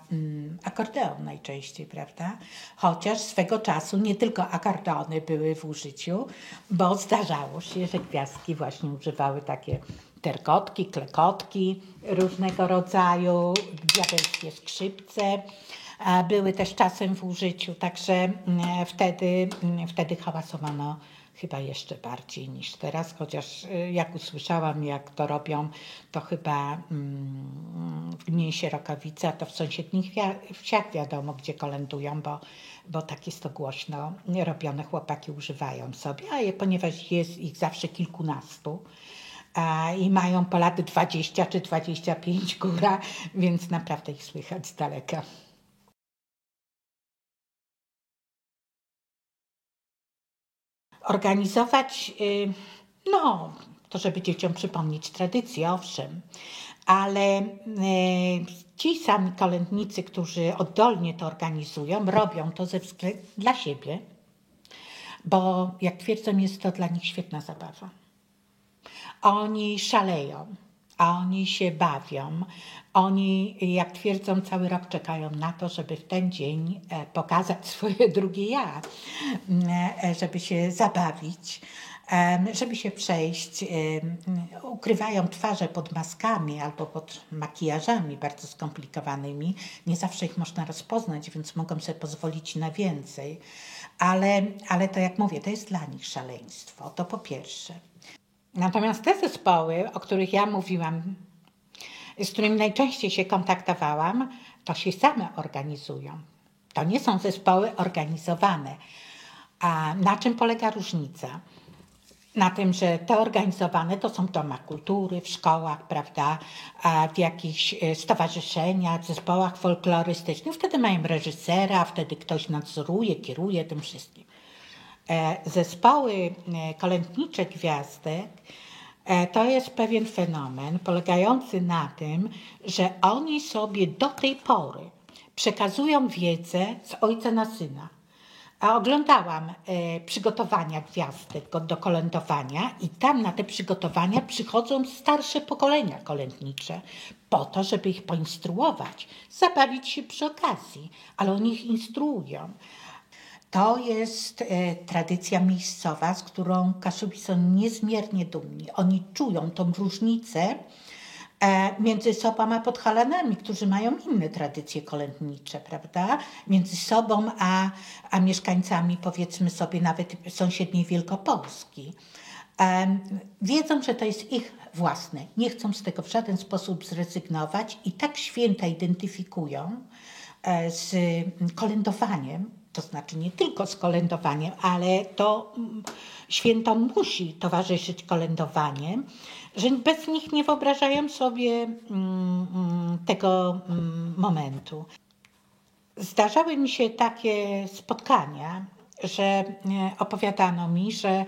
akordeon najczęściej, prawda? Chociaż swego czasu nie tylko akordeony były w użyciu, bo zdarzało się, że gwiazdki właśnie używały takie terkotki, klekotki różnego rodzaju, diabelskie skrzypce były też czasem w użyciu, także wtedy hałasowano chyba jeszcze bardziej niż teraz, chociaż jak usłyszałam, jak to robią, to chyba w gminie Sierokowice, a to w sąsiednich wsiach wiadomo, gdzie kolędują, bo tak jest to głośno robione, chłopaki używają sobie, ponieważ jest ich zawsze kilkunastu, i mają po lat 20 czy 25 góra, więc naprawdę ich słychać z daleka. Organizować, to żeby dzieciom przypomnieć tradycję, owszem, ale ci sami kolędnicy, którzy oddolnie to organizują, robią to ze względu dla siebie, bo jak twierdzą, jest to dla nich świetna zabawa. Oni szaleją, oni się bawią, oni, jak twierdzą, cały rok czekają na to, żeby w ten dzień pokazać swoje drugie ja, żeby się zabawić, żeby się przejść. Ukrywają twarze pod maskami albo pod makijażami bardzo skomplikowanymi. Nie zawsze ich można rozpoznać, więc mogą sobie pozwolić na więcej. Ale to, jak mówię, to jest dla nich szaleństwo, to po pierwsze. Natomiast te zespoły, o których ja mówiłam, z którymi najczęściej się kontaktowałam, to się same organizują. To nie są zespoły organizowane. A na czym polega różnica? Na tym, że te organizowane to są w domach kultury, w szkołach, prawda, w jakichś stowarzyszeniach, zespołach folklorystycznych. Wtedy mają reżysera, wtedy ktoś nadzoruje, kieruje tym wszystkim. Zespoły kolędnicze gwiazdek to jest pewien fenomen polegający na tym, że oni sobie do tej pory przekazują wiedzę z ojca na syna. A oglądałam przygotowania gwiazdek do kolędowania i tam na te przygotowania przychodzą starsze pokolenia kolędnicze po to, żeby ich poinstruować, zabawić się przy okazji, ale oni ich instruują. To jest tradycja miejscowa, z którą Kaszubi są niezmiernie dumni. Oni czują tą różnicę między sobą a Podhalanami, którzy mają inne tradycje kolędnicze, prawda? Między sobą a mieszkańcami, powiedzmy sobie, nawet sąsiedniej Wielkopolski. Wiedzą, że to jest ich własne. Nie chcą z tego w żaden sposób zrezygnować i tak święta identyfikują z kolędowaniem, to znaczy nie tylko z kolędowaniem, ale to święto musi towarzyszyć kolędowaniem, że bez nich nie wyobrażają sobie tego momentu. Zdarzały mi się takie spotkania, że opowiadano mi, że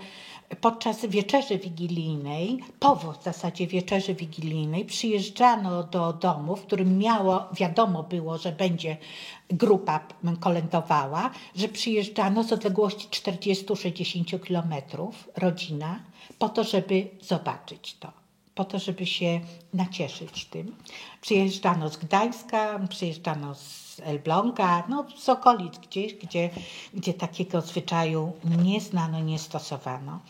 podczas wieczerzy wigilijnej, po w zasadzie wieczerzy wigilijnej, przyjeżdżano do domu, w którym wiadomo było, że będzie grupa kolędowała, że przyjeżdżano z odległości 40-60 kilometrów, rodzina, po to, żeby zobaczyć to, po to, żeby się nacieszyć tym. Przyjeżdżano z Gdańska, przyjeżdżano z Elbląga, z okolic gdzieś, gdzie takiego zwyczaju nie znano, nie stosowano.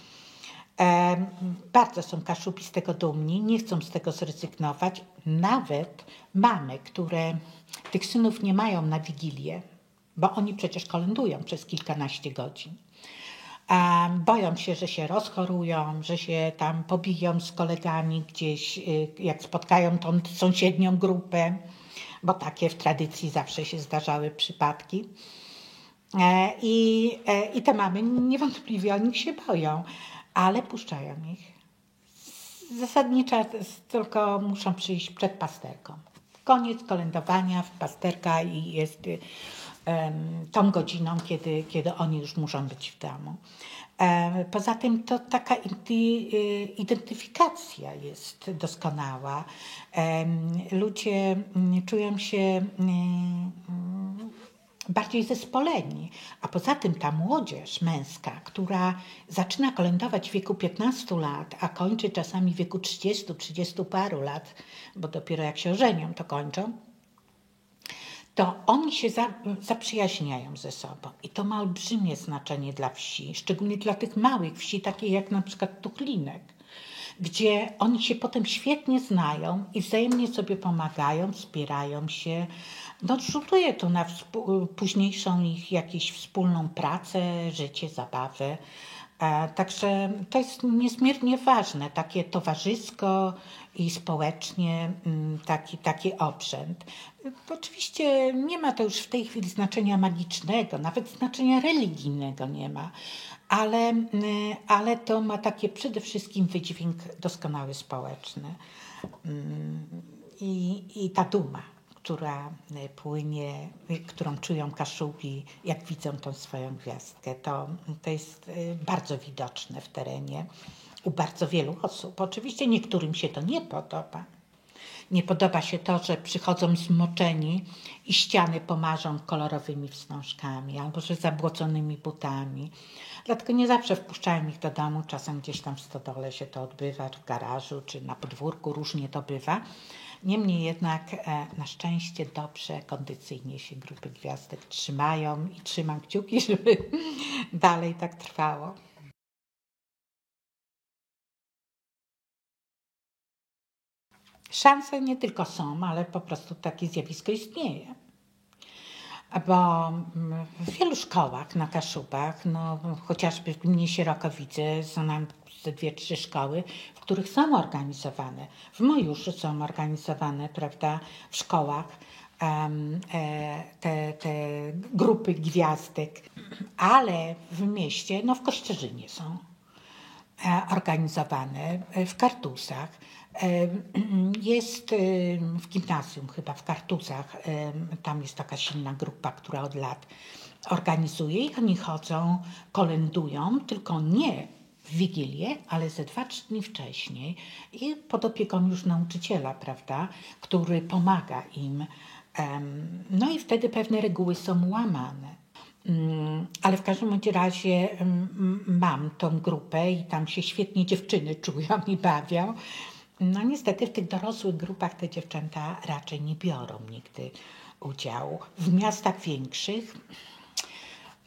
Bardzo są Kaszubi z tego dumni, nie chcą z tego zrezygnować. Nawet mamy, które tych synów nie mają na Wigilię, bo oni przecież kolędują przez kilkanaście godzin. Boją się, że się rozchorują, że się tam pobiją z kolegami gdzieś, jak spotkają tą sąsiednią grupę, bo takie w tradycji zawsze się zdarzały przypadki. I te mamy niewątpliwie o nich się boją, ale puszczają ich. Zasadniczo tylko muszą przyjść przed pasterką. Koniec kolędowania, pasterka i jest tą godziną, kiedy oni już muszą być w domu. Poza tym to taka identyfikacja jest doskonała. Ludzie czują się bardziej zespoleni. A poza tym ta młodzież męska, która zaczyna kolędować w wieku 15 lat, a kończy czasami w wieku 30 paru lat, bo dopiero jak się ożenią, to kończą, to oni się zaprzyjaźniają ze sobą. I to ma olbrzymie znaczenie dla wsi, szczególnie dla tych małych wsi, takich jak na przykład Tuchlinek, gdzie oni się potem świetnie znają i wzajemnie sobie pomagają, wspierają się. No, rzutuje to na późniejszą ich jakąś wspólną pracę, życie, zabawę. Także to jest niezmiernie ważne, takie towarzysko i społecznie taki obrzęd. Oczywiście nie ma to już w tej chwili znaczenia magicznego, nawet znaczenia religijnego nie ma, ale to ma takie przede wszystkim wydźwięk doskonały społeczny i ta duma, która płynie, którą czują Kaszubi, jak widzą tą swoją gwiazdkę. To jest bardzo widoczne w terenie u bardzo wielu osób. Oczywiście niektórym się to nie podoba. Nie podoba się to, że przychodzą zmoczeni i ściany pomarzą kolorowymi wstążkami albo że zabłoconymi butami. Dlatego nie zawsze wpuszczają ich do domu. Czasem gdzieś tam w stodole się to odbywa, w garażu czy na podwórku, różnie to bywa. Niemniej jednak na szczęście dobrze, kondycyjnie się grupy gwiazdek trzymają i trzymam kciuki, żeby dalej tak trwało. Szanse nie tylko są, ale po prostu takie zjawisko istnieje. Bo w wielu szkołach na Kaszubach, no chociażby w gminie Sierokowice, są nam 2-3 szkoły, w których są organizowane. W Mojuszu są organizowane, prawda, w szkołach te grupy gwiazdek, ale w mieście, no w Kościerzynie są organizowane, w Kartuzach. Jest w gimnazjum chyba w Kartuzach, tam jest taka silna grupa, która od lat organizuje i oni chodzą, kolędują, tylko nie w Wigilię, ale ze 2-3 dni wcześniej i pod opieką już nauczyciela, prawda, który pomaga im. No i wtedy pewne reguły są łamane. Ale w każdym razie mam tą grupę i tam się świetnie dziewczyny czują i bawią. No niestety w tych dorosłych grupach te dziewczęta raczej nie biorą nigdy udziału. W miastach większych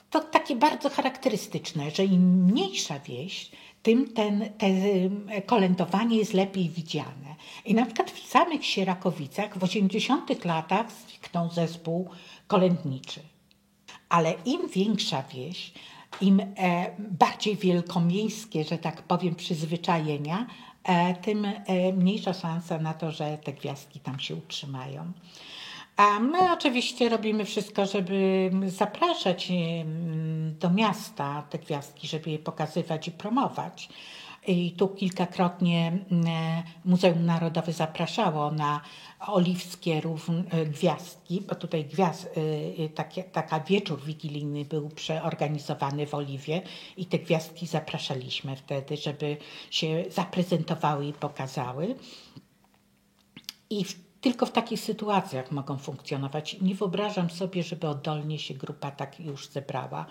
to takie bardzo charakterystyczne, że im mniejsza wieś, tym te kolędowanie jest lepiej widziane. I na przykład w samych Sierakowicach w 80 latach zniknął zespół kolędniczy. Ale im większa wieś, im bardziej wielkomiejskie, że tak powiem, przyzwyczajenia, tym mniejsza szansa na to, że te gwiazdki tam się utrzymają. A my oczywiście robimy wszystko, żeby zapraszać do miasta te gwiazdki, żeby je pokazywać i promować. I tu kilkakrotnie Muzeum Narodowe zapraszało na oliwskie gwiazdki, bo tutaj taka wieczór wigilijny był przeorganizowany w Oliwie i te gwiazdki zapraszaliśmy wtedy, żeby się zaprezentowały i pokazały. I tylko w takich sytuacjach mogą funkcjonować. Nie wyobrażam sobie, żeby oddolnie się grupa tak już zebrała.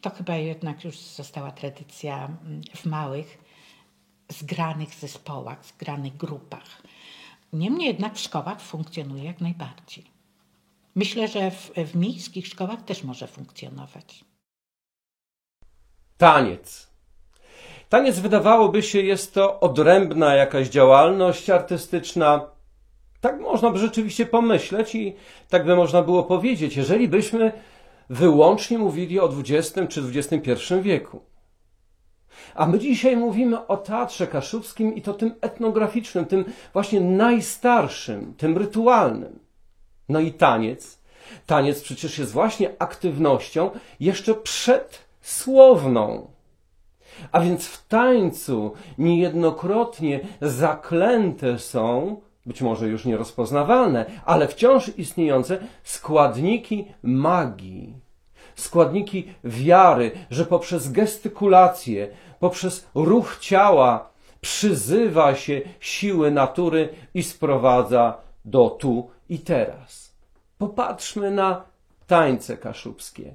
To chyba jednak już została tradycja w małych, zgranych zespołach, zgranych grupach. Niemniej jednak w szkołach funkcjonuje jak najbardziej. Myślę, że w miejskich szkołach też może funkcjonować. Taniec. Taniec, wydawałoby się, jest to odrębna jakaś działalność artystyczna. Tak można by rzeczywiście pomyśleć i tak by można było powiedzieć, jeżeli byśmy wyłącznie mówili o XX czy XXI wieku. A my dzisiaj mówimy o teatrze kaszubskim i to tym etnograficznym, tym właśnie najstarszym, tym rytualnym. No i taniec. Taniec przecież jest właśnie aktywnością jeszcze przedsłowną. A więc w tańcu niejednokrotnie zaklęte są, być może już nierozpoznawalne, ale wciąż istniejące składniki magii. Składniki wiary, że poprzez gestykulację, poprzez ruch ciała przyzywa się siły natury i sprowadza do tu i teraz. Popatrzmy na tańce kaszubskie.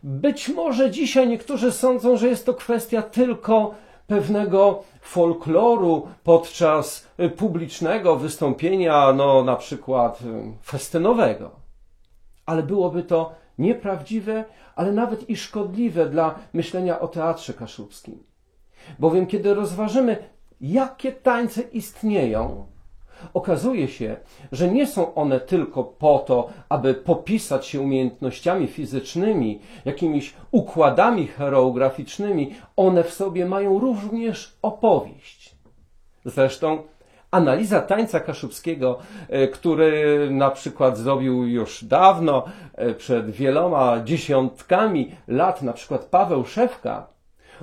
Być może dzisiaj niektórzy sądzą, że jest to kwestia tylko pewnego folkloru podczas publicznego wystąpienia, no na przykład festynowego. Ale byłoby to nieprawdziwe, ale nawet i szkodliwe dla myślenia o teatrze kaszubskim. Bowiem kiedy rozważymy, jakie tańce istnieją, okazuje się, że nie są one tylko po to, aby popisać się umiejętnościami fizycznymi, jakimiś układami choreograficznymi. One w sobie mają również opowieść. Zresztą analiza tańca kaszubskiego, który na przykład zrobił już dawno, przed wieloma dziesiątkami lat, na przykład Paweł Szewka,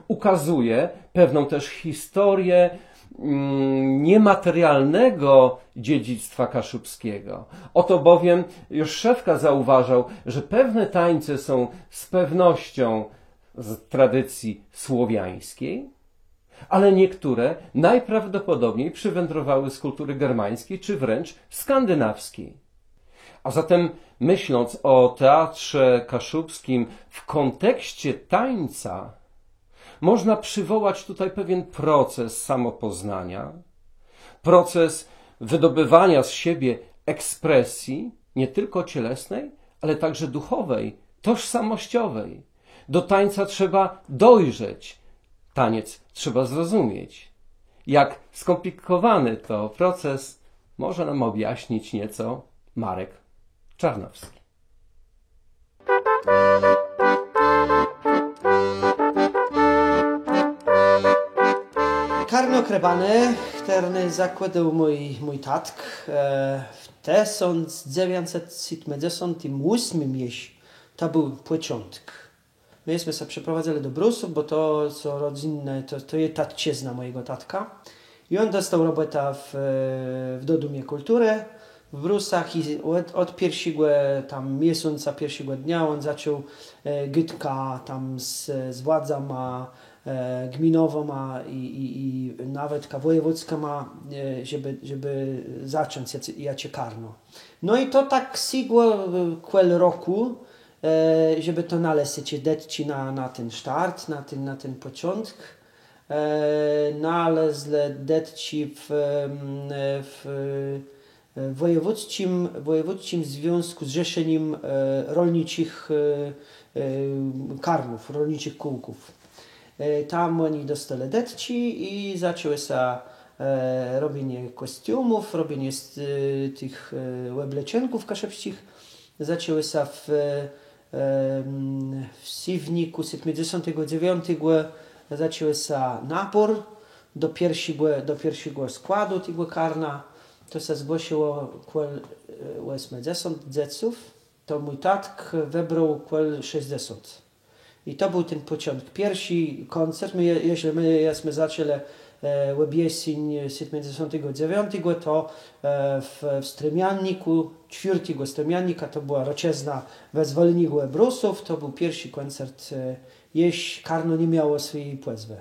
ukazuje pewną też historię niematerialnego dziedzictwa kaszubskiego. Oto bowiem już Szewka zauważał, że pewne tańce są z pewnością z tradycji słowiańskiej, ale niektóre najprawdopodobniej przywędrowały z kultury germańskiej czy wręcz skandynawskiej. A zatem myśląc o teatrze kaszubskim w kontekście tańca, można przywołać tutaj pewien proces samopoznania, proces wydobywania z siebie ekspresji, nie tylko cielesnej, ale także duchowej, tożsamościowej. Do tańca trzeba dojrzeć, taniec trzeba zrozumieć. Jak skomplikowany to proces, może nam objaśnić nieco Marek Czarnowski. Karno krebane, który zakładał mój tatk w 1978 jeś, to był początek. Myśmy się przeprowadzili do Brusów, bo to co rodzinne, to jest tatczyzna mojego tatka. I on dostał robotę w Dodumie Kultury w Brusach i od pierwszego tam miesiąca, pierwszego dnia on zaczął gytka tam z władzami gminową i nawet wojewódzką, żeby zacząć jacie karno. No i to tak sigło kwel roku, żeby to naleźć deci na ten start, na ten początek. Naleźli deci w wojewódzkim związku zrzeszeniem rolniczych karnów, rolniczych kółków. Tam oni dostali deci i zaczęły się robienie kostiumów, robienie tych łeblecenków kaszubskich. Zaczęły się w siwniku 79 zaczęły się nabór do pierwszego składu tego karna. To się zgłosiło 80 dziecków. To mój tatk wybrał 60. I to był ten początek. Pierwszy koncert, jeśli myśmy zaczęli w jesień 79, to w Stremianniku, 4 Stremiannika, to była roczezna wezwolnika Brusów, to był pierwszy koncert, jeśli karno nie miało swojej płezwy.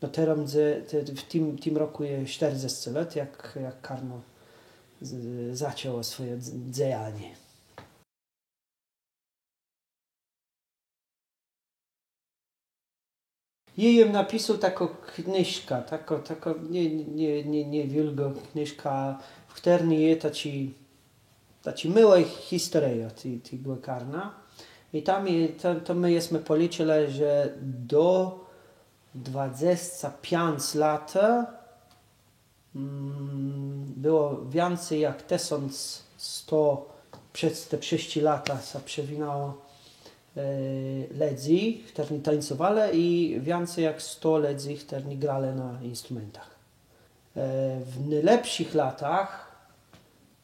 No teraz w tym roku jest 40 lat, jak karno zaczęło swoje działanie. Jej napisał taką kniżkę, taką niewielką kniżkę, w której jest taci miła historia tego karna. I tam to my jesteśmy policzyli, że do 25 lat było więcej jak 1100 przez te 6 lata się przewinęło ludzi, którzy tańcowali i więcej jak 100 ludzi, którzy grali na instrumentach. W najlepszych latach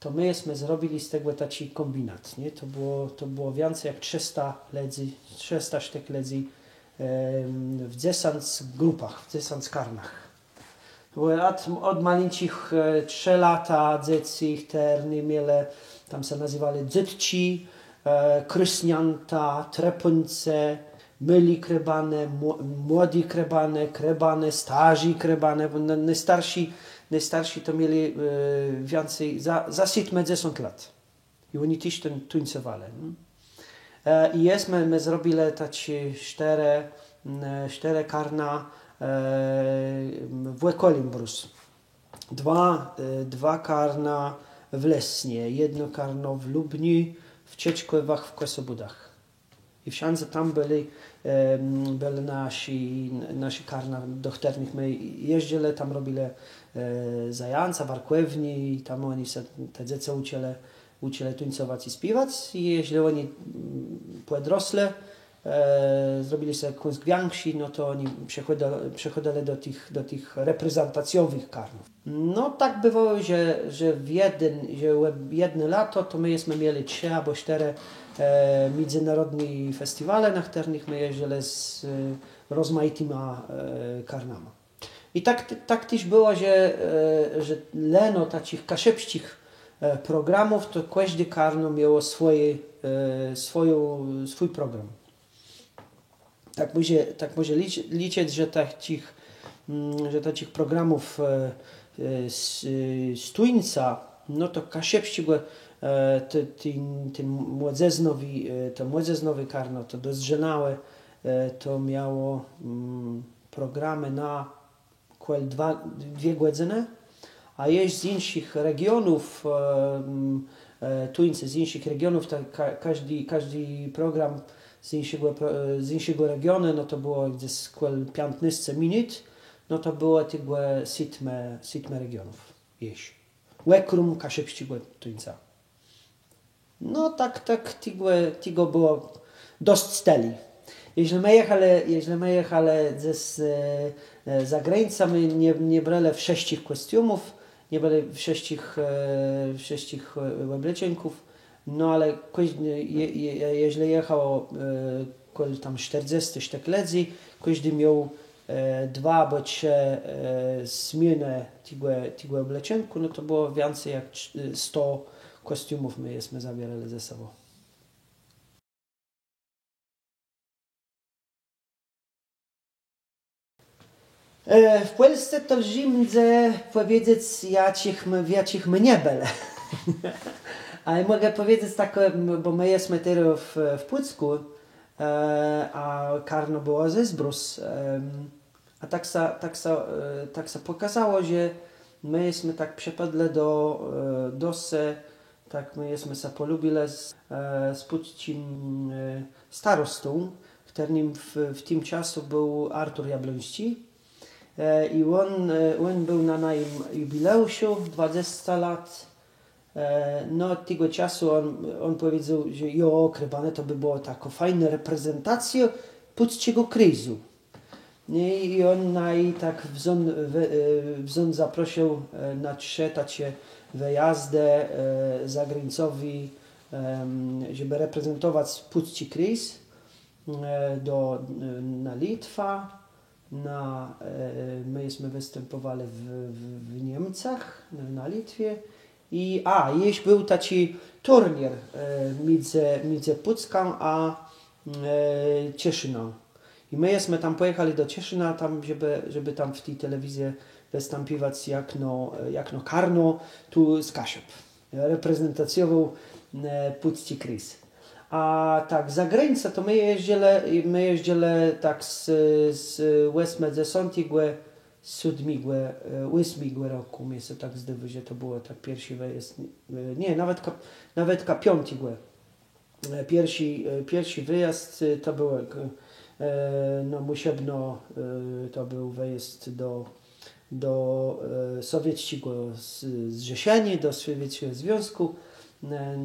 to myśmy zrobili z tego taki kombinat. Nie? To było więcej jak 300 ludzi, 300 sztuk ludzi w 10 grupach, w 10 karnach. Od maleńkich 3 lata dzieci, które mieli, tam się nazywali dzieci, krysnięta, trepunce, myli krebane, młodzi krebane, starzy krebane, bo najstarsi to mieli więcej, za 70 lat. I oni też tańcowali. I my zrobili takie 4 karna w Ekolimbrusz. 2 karna w Lesnie, 1 karno w Lubni, w Cieczkowach, w Kosobudach. I wszędzie tam byli nasi karna, do których my jeździli, tam robili zająca, barkowni i tam oni się, te dzieci uczyli tańcować i śpiewać. I jeśli oni podrosli, zrobili się jakąś więksi, no to oni przechodzili do tych reprezentacjowych karnów. No tak bywało, że w jedno lato to myśmy mieli 3 albo 4 międzynarodne festiwale, na których my jeździli z rozmaitymi karnami. I tak też było, że leno takich kaszepskich programów, to każde karno miało swój program. Tak może liczyć, że takich programów z Tuńca, no to kaszepścigłe to młodzieżnowy karno, to dozrzenałe, to miało programy na 2 godziny, a jest z innych regionów, Tuńcy z innych regionów, każdy program z innego regionu, no to było gdzieś 15 minut, no to było tylko 7 regionów. Łekrum, kaszepścigłe Tuńca. No tak, tego było dość steli. Jeśli my jechali za granicą, my nie brali wszystkich kostiumów, nie brali wszystkich obleczeników, no ale jeśli jechało tam 40 sztuk ludzi, każdy miał 2 albo 3 zmiany tego obleczenku, no to było więcej jak 100 kostiumów myśmy zabierali ze sobą. W Polsce to zimnie powiedzieć, jakich my nie byli. Ale mogę powiedzieć tak, bo my jesteśmy teraz w Pucku, a karno było ze Zbrus. A tak się pokazało, że my jesteśmy tak przepadli do se, tak my jesteśmy się polubili z puckim starostą, którym w tym czasu był Artur Jabloński. I on był na naszym jubileuszu 20 lat. No od tego czasu on powiedział, że krebane to by było taka fajna reprezentacja puckiego kryzu. I on tak wzon zaprosił na 3 takie wyjazdy zagranicowe, żeby reprezentować pucki kryz na Litwę. Myśmy występowali w Niemczech, na Litwie. I jeszcze był taki turniej między Pucką a Cieszyną. I myśmy tam pojechali do Cieszyna, tam, żeby tam w tej telewizji występować jak karno tu z Kaszub. Reprezentacjował pucki kryz. A tak, za granicę to my jeździli tak z 8 roku. Mnie się tak zdaje, że to było tak pierwszy wyjazd. Nie, nawet 5. Pierwszy wyjazd to był musiebno, to był wyjazd do sowieckiego zrzeszenia, do Sowieckiego Związku.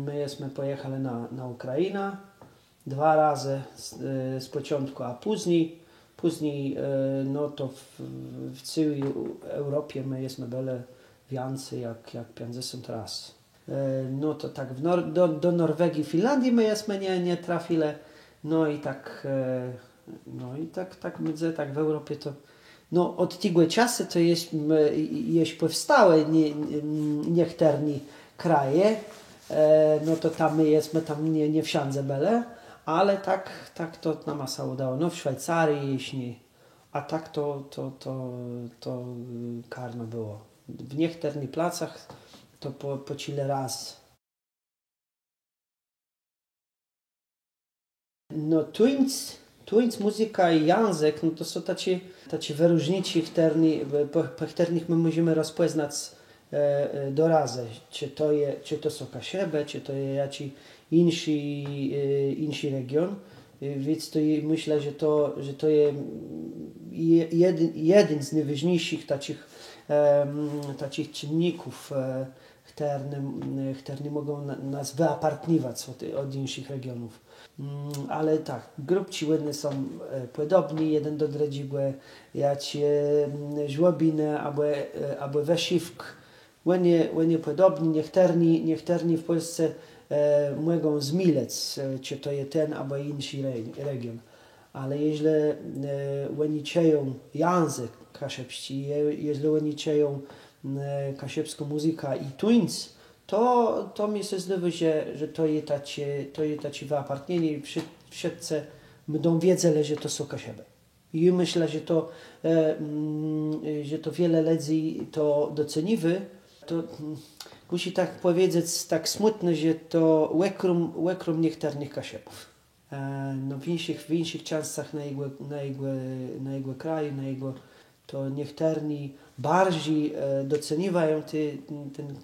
Myśmy pojechali na Ukrainę 2 razy z początku, a później no to w całej Europie my jesteśmy byli więcej jak 50 razy. No to tak do Norwegii, Finlandii my jesteśmy nie trafili. No i tak widzę, tak w Europie to no od tego czasu to jest powstały niektóre kraje, no to tam my jesteśmy tam nie wszędzie byli, ale tak to nam się udało. No w Szwajcarii jeśli, a tak to karno było. W niektórych placach to po tyle raz. No tuńc muzyka i język, no to są tacy wyróżnici, po których my musimy rozpoznać do razu, czy to są Kaszeby, czy to jest jakiś inny region. Więc to myślę, że to jest jeden z najważniejszych takich czynników, które mogą nas wyapartniwać od innych regionów. Ale tak, grupci ładne są podobni jeden do drugiego, jak żłobiny albo weszywk, ładnie podobni, niektórzy w Polsce mogą zmyleć, czy to jest ten albo inny region. Ale jeśli oni czują język kaszebski, jeśli oni czują kaszebską muzykę i tuńc, to mi się zdaje, że to jest takie wyapartnienie i wszyscy będą wiedzieli, że to są Kaszeby. I myślę, że to wiele ludzi to doceniły. To musi tak powiedzieć, tak smutno, że to łekrum niektórych Kaszebów. No w innych częściach na jego kraju, to niektórzy bardziej doceniają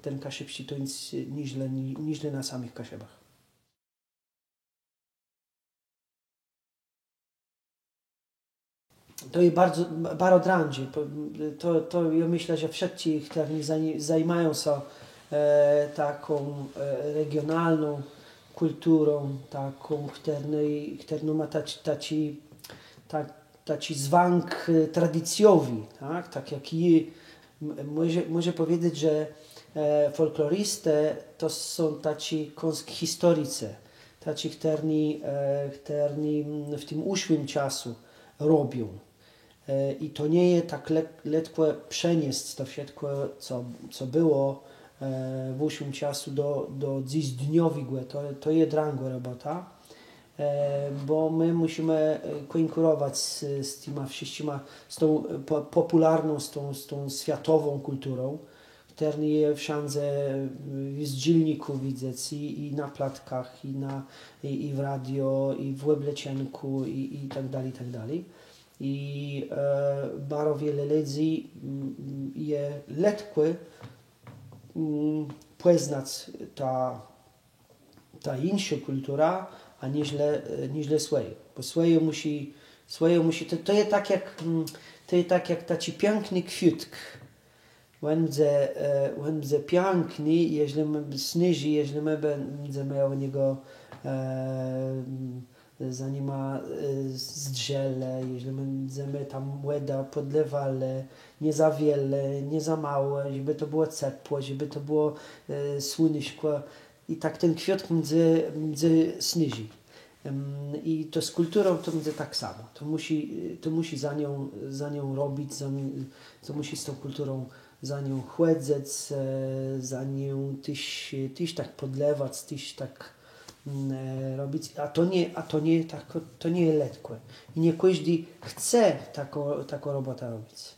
ten kaszebski tuńc niż na samych Kaszebach. To jest bardzo drąży. To ja myślę, że wszyscy, którzy zajmują się taką regionalną kulturą, taką, która ma taki zwank tradycjowy, tak jak może powiedzieć, że folkloristy to są tacy historycy, tacy, którzy w tym uszłym czasu robią. I to nie jest tak lekko przenieść to wszystko, co było w uszłym czasu do dziś dniowego. To jest dranga robota, bo my musimy konkurować z tymi wszystkimi, z tą popularną, z tą światową kulturą, która jest wszędzie z dzienników widzieć i na platkach, i w radio, i w weblecenku, i tak dalej, i tak dalej. I bardzo wiele ludzi jest lekko poznać ta inna kultura, a niźle swoje. Bo swoje musi to jest tak jak taki piękny kwiatek. Będzie piękny, jeśli śnieży, jeśli my będziemy o niego za nim zdrzele, jeśli będziemy tam łeda podlewali, nie za wiele, nie za mało, żeby to było ciepło, żeby to było słoneczko. I tak ten kwiat będzie śnieży. I to z kulturą to będzie tak samo. To musi za nią robić, to musi z tą kulturą za nią chłodzić, za nią też tak podlewać, też tak robić, to nie jest lekko. I nie każdy chce taką robotę robić.